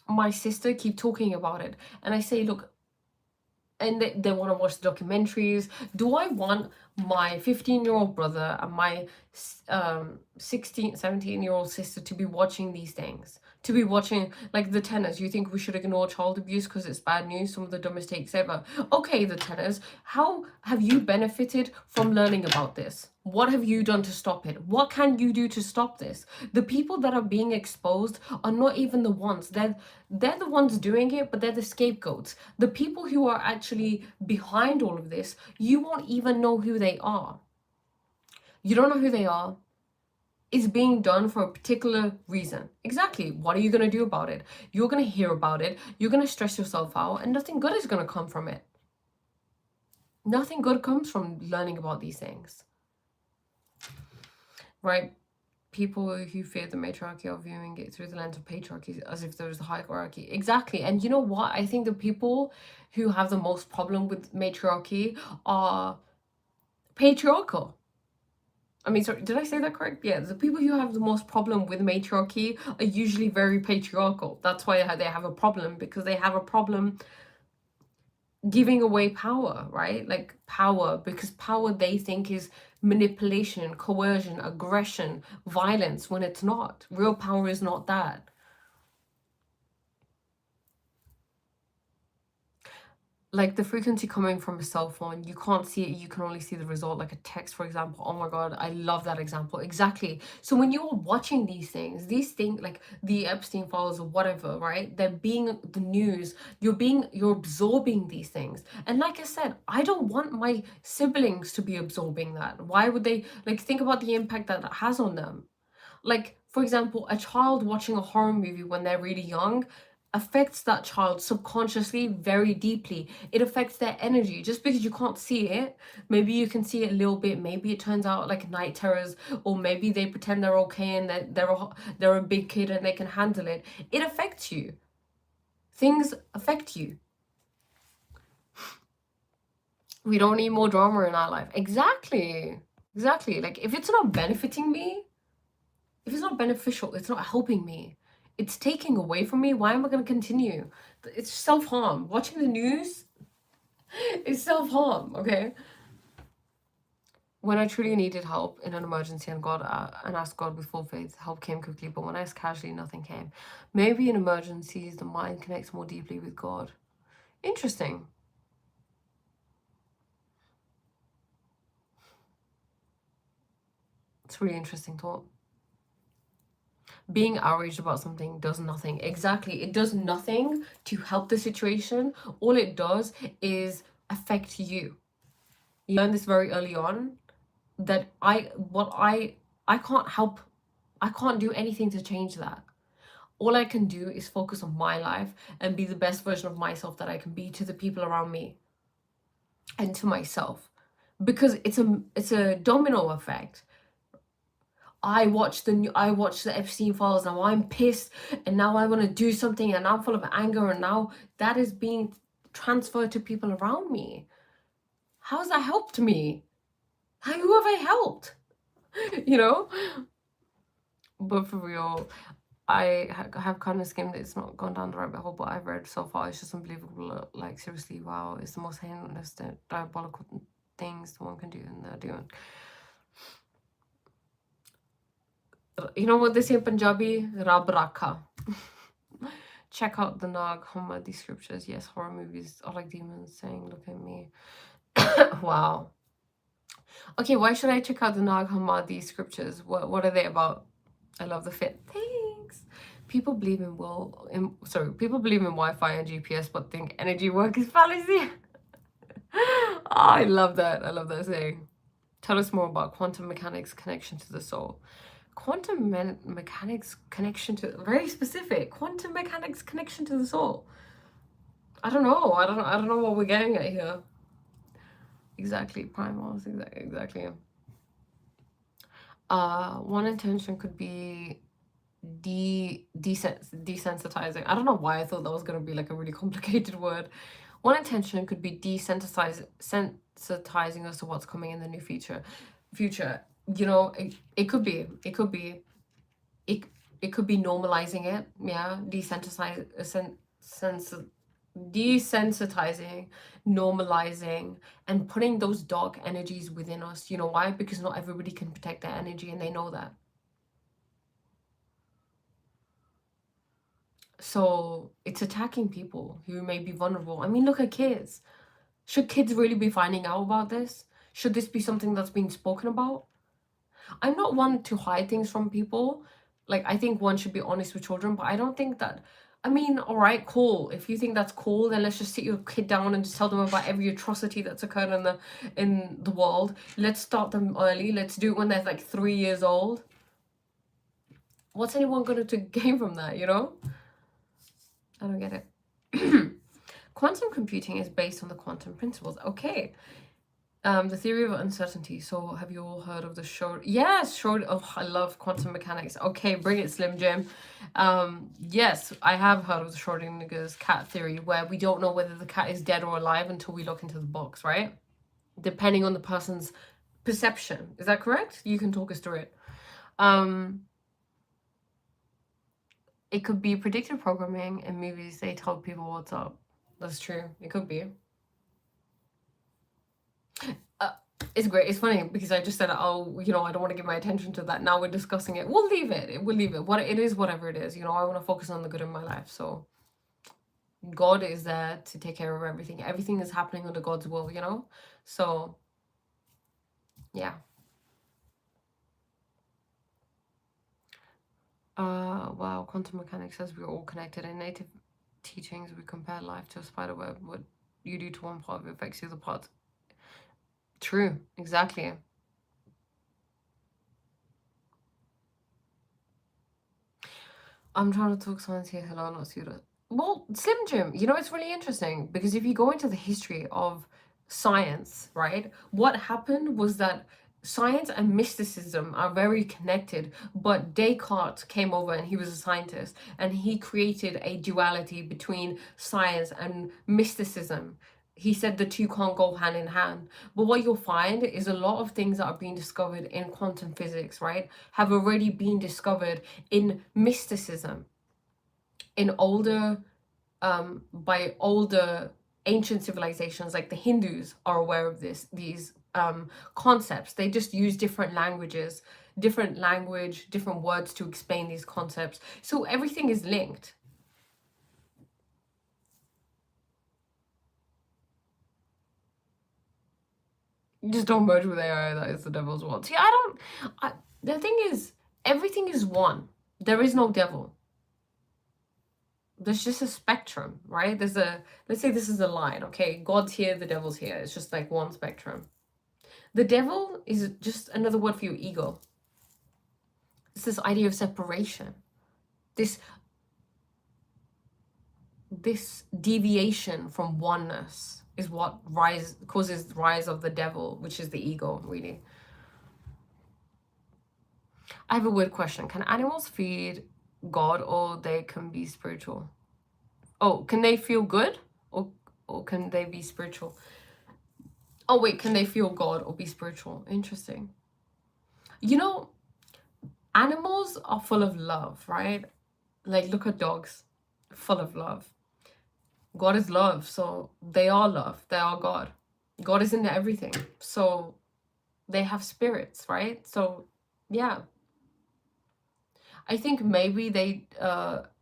my sister keep talking about it. And I say, look, and they want to watch the documentaries. Do I want my 15-year-old brother and my 16, 17-year-old sister to be watching these things? To be watching, like, the tenors. You think we should ignore child abuse because it's bad news, some of the dumbest takes ever? Okay, the tenors, how have you benefited from learning about this? What have you done to stop it? What can you do to stop this? The people that are being exposed are not even the ones. They're the ones doing it, but they're the scapegoats. The people who are actually behind all of this, you won't even know who they are. You don't know who they are. It's being done for a particular reason. Exactly. What are you going to do about it? You're going to hear about it. You're going to stress yourself out, and nothing good is going to come from it. Nothing good comes from learning about these things. Right? People who fear the matriarchy are viewing it through the lens of patriarchy as if there was a hierarchy. Exactly. And you know what? I think the people who have the most problem with matriarchy are patriarchal. I mean, sorry, did I say that correct? Yeah, the people who have the most problem with matriarchy are usually very patriarchal. That's why they have a problem, because they have a problem giving away power, right? Like, power, because power they think is manipulation, coercion, aggression, violence, when it's not. Real power is not that. like the frequency coming from a cell phone, you can't see it, you can only see the result, like a text, for example. Oh my God, I love that example. Exactly. So when you're watching these things like the Epstein files or whatever, right? They're being the news, you're absorbing these things. And like I said, I don't want my siblings to be absorbing that. Why would they? Like, think about the impact that has on them. Like, for example, a child watching a horror movie when they're really young affects that child subconsciously very deeply. It affects their energy. Just because you can't see it, maybe you can see it a little bit, maybe it turns out like night terrors, or maybe they pretend they're okay and that they're a big kid and they can handle it. It affects you. Things affect you. We don't need more drama in our life. Exactly. Like, if it's not benefiting me, if it's not beneficial, it's not helping me, it's taking away from me, why am I going to continue? It's self-harm. Watching the news is self-harm, okay? When I truly needed help in an emergency and asked God with full faith, help came quickly. But when I asked casually, nothing came. Maybe in emergencies, the mind connects more deeply with God. Interesting. It's a really interesting thought. Being outraged about something does nothing. Exactly. It does nothing to help the situation. All it does is affect you. You learn this very early on, that I can't help, I can't do anything to change that. All I can do is focus on my life and be the best version of myself that I can be to the people around me and to myself, because it's a domino effect. I watched the Epstein files, now I'm pissed, and now I want to do something, and I'm full of anger, and now that is being transferred to people around me. How has that helped me? Who have I helped? You know? But for real, I have kind of skimmed it. It's not gone down the rabbit hole, but I've read so far. It's just unbelievable. Like, seriously, wow. It's the most heinous, diabolical things one can do, and they're doing. You know what they say in Punjabi? Rab Rakha. Check out the Nag Hammadi scriptures. Yes, horror movies are like demons saying, look at me. Wow. Okay, why should I check out the Nag Hammadi scriptures? What are they about? I love the fit. Thanks. People believe in people believe in Wi-Fi and GPS, but think energy work is fallacy. Oh, I love that. I love that saying. Tell us more about quantum mechanics connection to the soul. Quantum mechanics connection to, very specific. Quantum mechanics connection to the soul. I don't know. I don't know what we're getting at here. Exactly. Primals. Exactly. One intention could be desensitizing. I don't know why I thought that was going to be like a really complicated word. One intention could be desensitizing us to what's coming in the new future. You know, it could be normalizing it. Yeah, desensitizing, normalizing, and putting those dark energies within us. You know why? Because not everybody can protect their energy, and they know that. So it's attacking people who may be vulnerable. I mean, look at kids. Should kids really be finding out about this? Should this be something that's being spoken about? I'm not one to hide things from people. Like, I think one should be honest with children, but I don't think that, I mean, all right, cool. If you think that's cool, then let's just sit your kid down and just tell them about every atrocity that's occurred in the world. Let's start them early. Let's do it when they're like 3 years old. What's anyone going to gain from that, you know? I don't get it. Quantum computing is based on the quantum principles. Okay. The theory of uncertainty. So have you all heard of the Schrodinger? Yes, oh, I love quantum mechanics. Okay, bring it, Slim Jim. Yes, I have heard of the Schrodinger's cat theory, where we don't know whether the cat is dead or alive until we look into the box, right? Depending on the person's perception. Is that correct? You can talk us through it. It could be predictive programming in movies. They tell people what's up. That's true. It could be. It's great. It's funny because I just said, oh, you know, I don't want to give my attention to that. Now we're discussing it. We'll leave it. We'll leave it. What it is, whatever it is. You know, I want to focus on the good in my life. So God is there to take care of everything. Everything is happening under God's will, you know? So, yeah. Wow, quantum mechanics says we're all connected. In native teachings, we compare life to a spider web. What you do to one part of it affects the other parts. True, exactly. I'm trying to talk science here. Hello, not pseudo. Well, Slim Jim, you know, it's really interesting because if you go into the history of science, right, what happened was that science and mysticism are very connected, but Descartes came over and he was a scientist and he created a duality between science and mysticism. He said the two can't go hand in hand. But what you'll find is a lot of things that are being discovered in quantum physics, right, have already been discovered in mysticism, in older by older ancient civilizations. Like the Hindus are aware of these concepts. They just use different languages, different words to explain these concepts. So everything is linked. Just don't merge with AI. That is the devil's world. See, the thing is, everything is one. There is no devil. There's just a spectrum, right? Let's say this is a line, okay? God's here, the devil's here. It's just like one spectrum. The devil is just another word for your ego. It's this idea of separation. This deviation from oneness is what causes the rise of the devil, which is the ego, really. I have a weird question. Can animals feed God or they can be spiritual? Oh, can they feel good or can they be spiritual? Oh wait, can they feel God or be spiritual? Interesting. You know, animals are full of love, right? Like look at dogs, full of love. God is love, so they are love. They are God. God is into everything. So they have spirits, right? So yeah. I think maybe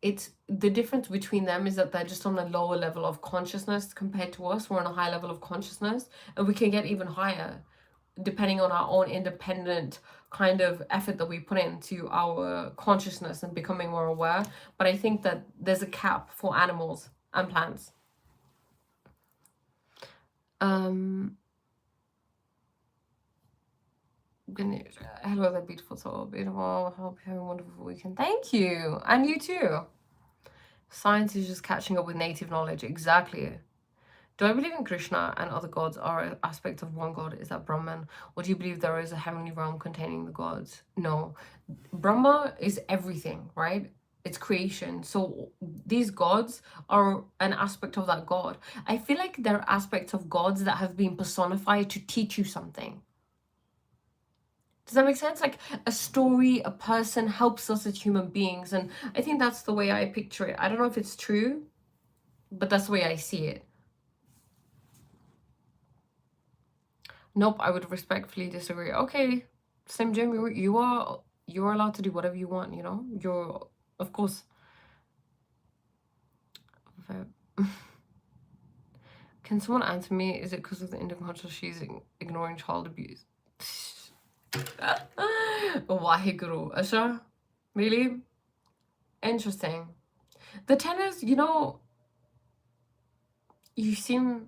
it's the difference between them is that they're just on a lower level of consciousness compared to us. We're on a high level of consciousness and we can get even higher depending on our own independent kind of effort that we put into our consciousness and becoming more aware. But I think that there's a cap for animals and plants. Hello there, beautiful soul. Beautiful. Hope you have a wonderful weekend. Thank you. And you too. Science is just catching up with native knowledge. Exactly. Do I believe in Krishna and other gods are an aspect of one god? Is that Brahman? Or do you believe there is a heavenly realm containing the gods? No. Brahma is everything, right? It's creation. So these gods are an aspect of that god. I feel like they're aspects of gods that have been personified to teach you something. Does that make sense? Like a story, a person helps us as human beings. And I think that's the way I picture it. I don't know if it's true, but that's the way I see it. Nope, I would respectfully disagree. Okay, Slim Jim, you are allowed to do whatever you want, you know? You're, of course. Can someone answer me? Is it because of the Indian culture she's ignoring child abuse? Waheguru. Asha? Really? Interesting. The tenors, you know, you seem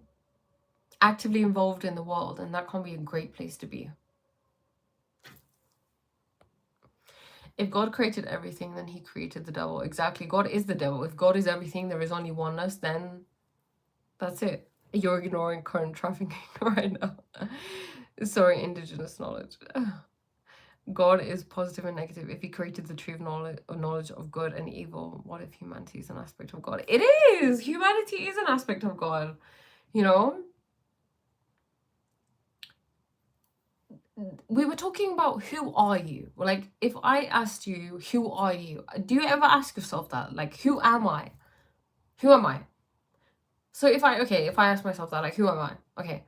actively involved in the world, and that can be a great place to be. If God created everything, then he created the devil. Exactly. God is the devil. If God is everything, there is only oneness, then that's it. You're ignoring current trafficking right now. Sorry, indigenous knowledge. God is positive and negative. If he created the tree of knowledge of good and evil, what if humanity is an aspect of God? It is! Humanity is an aspect of God. You know? We were talking about who are you? Like, if I asked you, who are you? Do you ever ask yourself that? Like, who am I? Who am I? So if I ask myself that, like, who am I? Okay,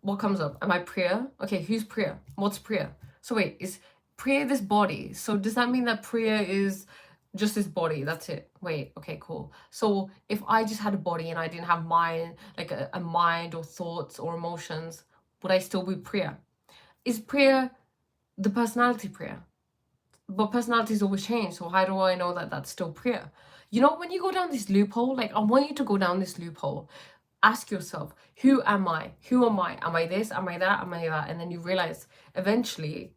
what comes up? Am I Priya? Okay, who's Priya? What's Priya? So wait, is Priya this body? So does that mean that Priya is Just this body, that's it. Wait, okay, cool. So if I just had a body and I didn't have mind, like a mind or thoughts or emotions, would I still be Priya? Is Priya the personality Priya? But personalities always change, so how do I know that that's still Priya? You know, when you go down this loophole, like I want you to go down this loophole. Ask yourself, who am I? Who am I? Am I this? Am I that? Am I that? And then you realize eventually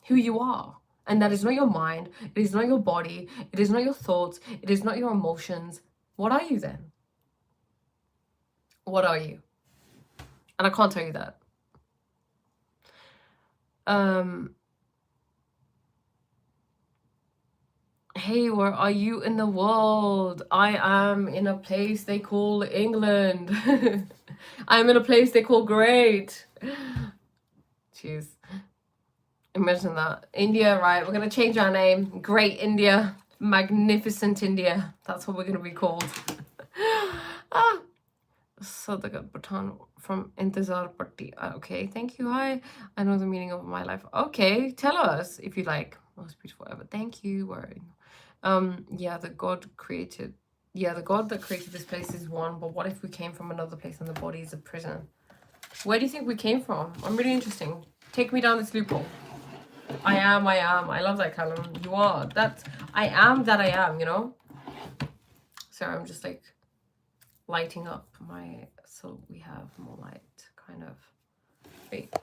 who you are. And that is not your mind, it is not your body, it is not your thoughts, it is not your emotions. What are you then? What are you? And I can't tell you that. Hey, where are you in the world? I am in a place they call England. I'm in a place they call great. Jeez. Imagine that. India, right? We're going to change our name. Great India. Magnificent India. That's what we're going to be called. Ah. Sadagat Bhutan from Intezar Patti. Okay, thank you. Hi. I know the meaning of my life. Okay, tell us if you like. Most beautiful ever. Thank you. Yeah, the God that created this place is one, but what if we came from another place and the body is a prison? Where do you think we came from? I'm really interesting. Take me down this loophole. I am. I love that, Callum. You are. I am that I am, you know? Sorry, I'm just like lighting up so we have more light, kind of. Wait.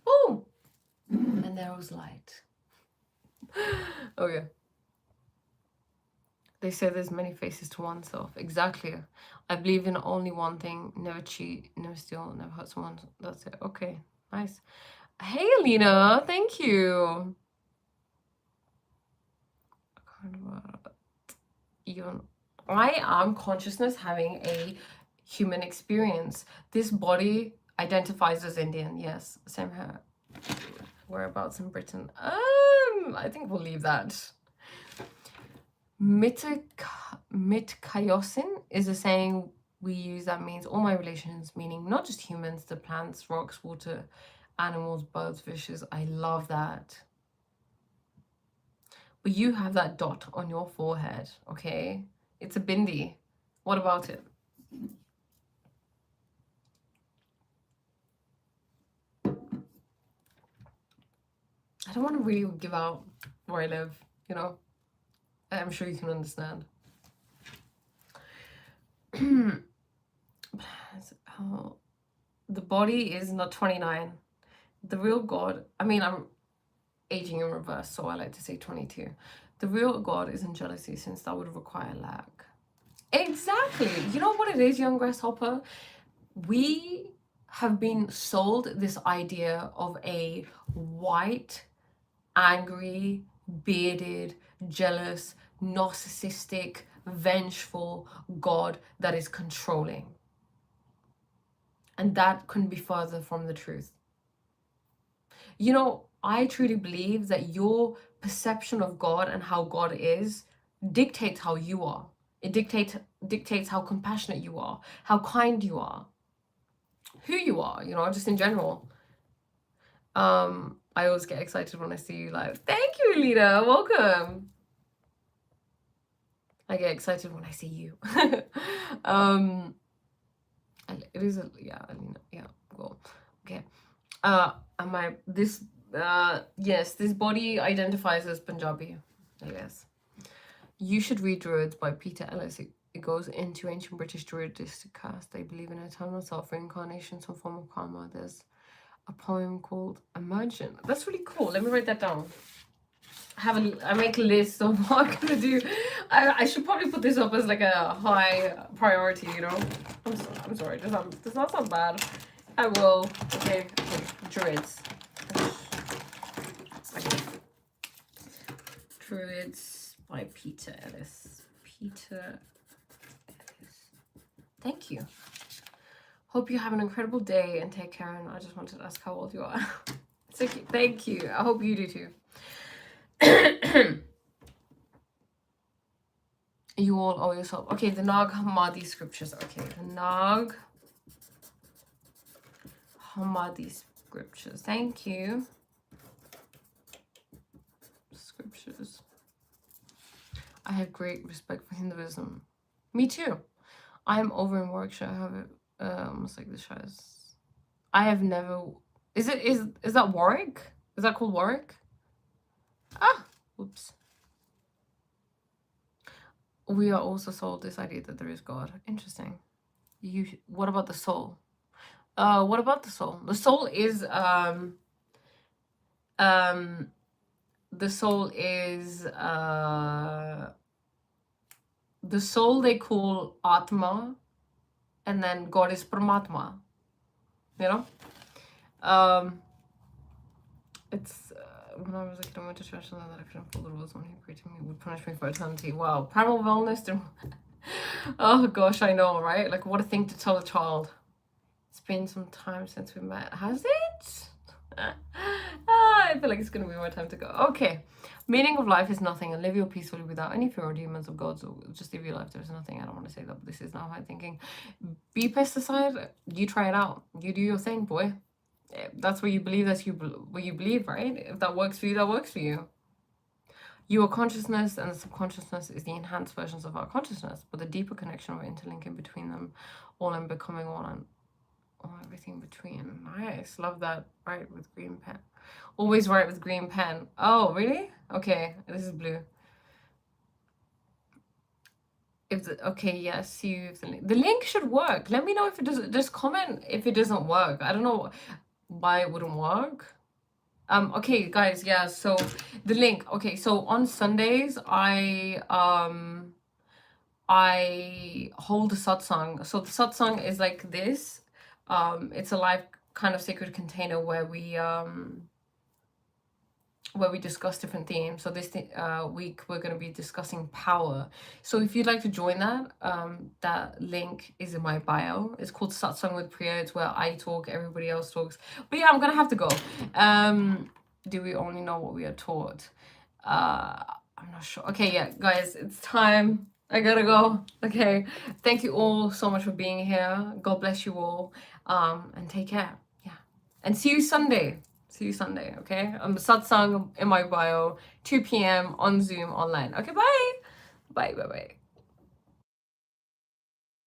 Boom! And there was light. Okay. They say there's many faces to oneself. Exactly. I believe in only one thing. Never cheat, never steal, never hurt someone. That's it. Okay. Nice. Hey, Alina. Thank you. I am consciousness having a human experience. This body identifies as Indian. Yes. Same here. Whereabouts in Britain? I think we'll leave that. Mitkayosin is a saying we use that means all my relations, meaning not just humans, the plants, rocks, water, animals, birds, fishes. I love that. But you have that dot on your forehead, okay? It's a bindi. What about it? I don't want to really give out where I live, you know? I'm sure you can understand. The body is not 29. The real God, I mean, I'm aging in reverse, so I like to say 22. The real God isn't jealousy, since that would require lack. Exactly. You know what it is, young grasshopper? We have been sold this idea of a white, angry, bearded, jealous, narcissistic, vengeful God that is controlling. And that couldn't be further from the truth. You know, I truly believe that your perception of God and how God is dictates how you are. It dictates how compassionate you are, how kind you are, who you are, you know, just in general. I always get excited when I see you live. Thank you, Alina. Welcome. I get excited when I see you. It is Alina. Yeah, cool. Okay. Yes, this body identifies as Punjabi, I guess. You should read Druids by Peter Ellis. It goes into ancient British Druidistic caste. They believe in eternal self, reincarnation, some form of karma. There's a poem called Emergent. That's really cool. Let me write that down. I make a list of what I'm gonna do. I should probably put this up as like a high priority, you know? I'm sorry, does not sound bad. I will. Okay, Druids. Druids by Peter Ellis. Peter Ellis. Thank you. Hope you have an incredible day and take care. And I just wanted to ask how old you are. Thank you. I hope you do too. You all owe yourself. Okay, the Nag Hammadi scriptures. Okay, the Nag Hammadi scriptures. Thank you. Scriptures. I have great respect for Hinduism. Me too. I am over in Warwickshire. I have it almost like the shires. I have never. Is that Warwick? Is that called Warwick? Ah, oops. We are also sold this idea that there is God. Interesting. What about the soul? What about the soul? The soul is the soul is the soul they call Atma, and then God is Paramatma. You know? It's when I was a kid, I went to church and learned that I couldn't follow the rules. When he created me, would punish me for eternity. Wow, primal wellness. Oh gosh, I know, right? Like, what a thing to tell a child. It's been some time since we met. Has it? I feel like it's gonna be more time to go. Okay. Meaning of life is nothing, and live your peacefully without any fear or demons of gods, or just live your life. There's nothing. I don't want to say that, but this is now my thinking. Be pesticide. You try it out. You do your thing, boy. That's what you believe. That's what you believe, right? If that works for you, that works for you. Your consciousness and the subconsciousness is the enhanced versions of our consciousness, but the deeper connection or interlinking between them, all in becoming one and everything between. Nice. Love that. Write with green pen. Always write with green pen. Oh, really? Okay, this is blue. Okay, yes, see you. The link should work. Let me know if it doesn't. Just comment if it doesn't work. I don't know why it wouldn't work. Okay, guys, yeah, so the link. Okay, so on Sundays, I hold a satsang. So the satsang is like this. It's a live kind of sacred container where we discuss different themes. So this week we're going to be discussing power. So if you'd like to join that, that link is in my bio. It's called Satsang with Priya. It's where I talk, everybody else talks. But yeah, I'm gonna have to go. Do we only know what we are taught? I'm not sure. Okay, yeah, guys, it's time. I gotta go. Okay, thank you all so much for being here. God bless you all, and take care. Yeah, and see you Sunday. See you Sunday, okay? Satsang in my bio, 2 p.m. on Zoom online. Okay, bye. Bye, bye, bye.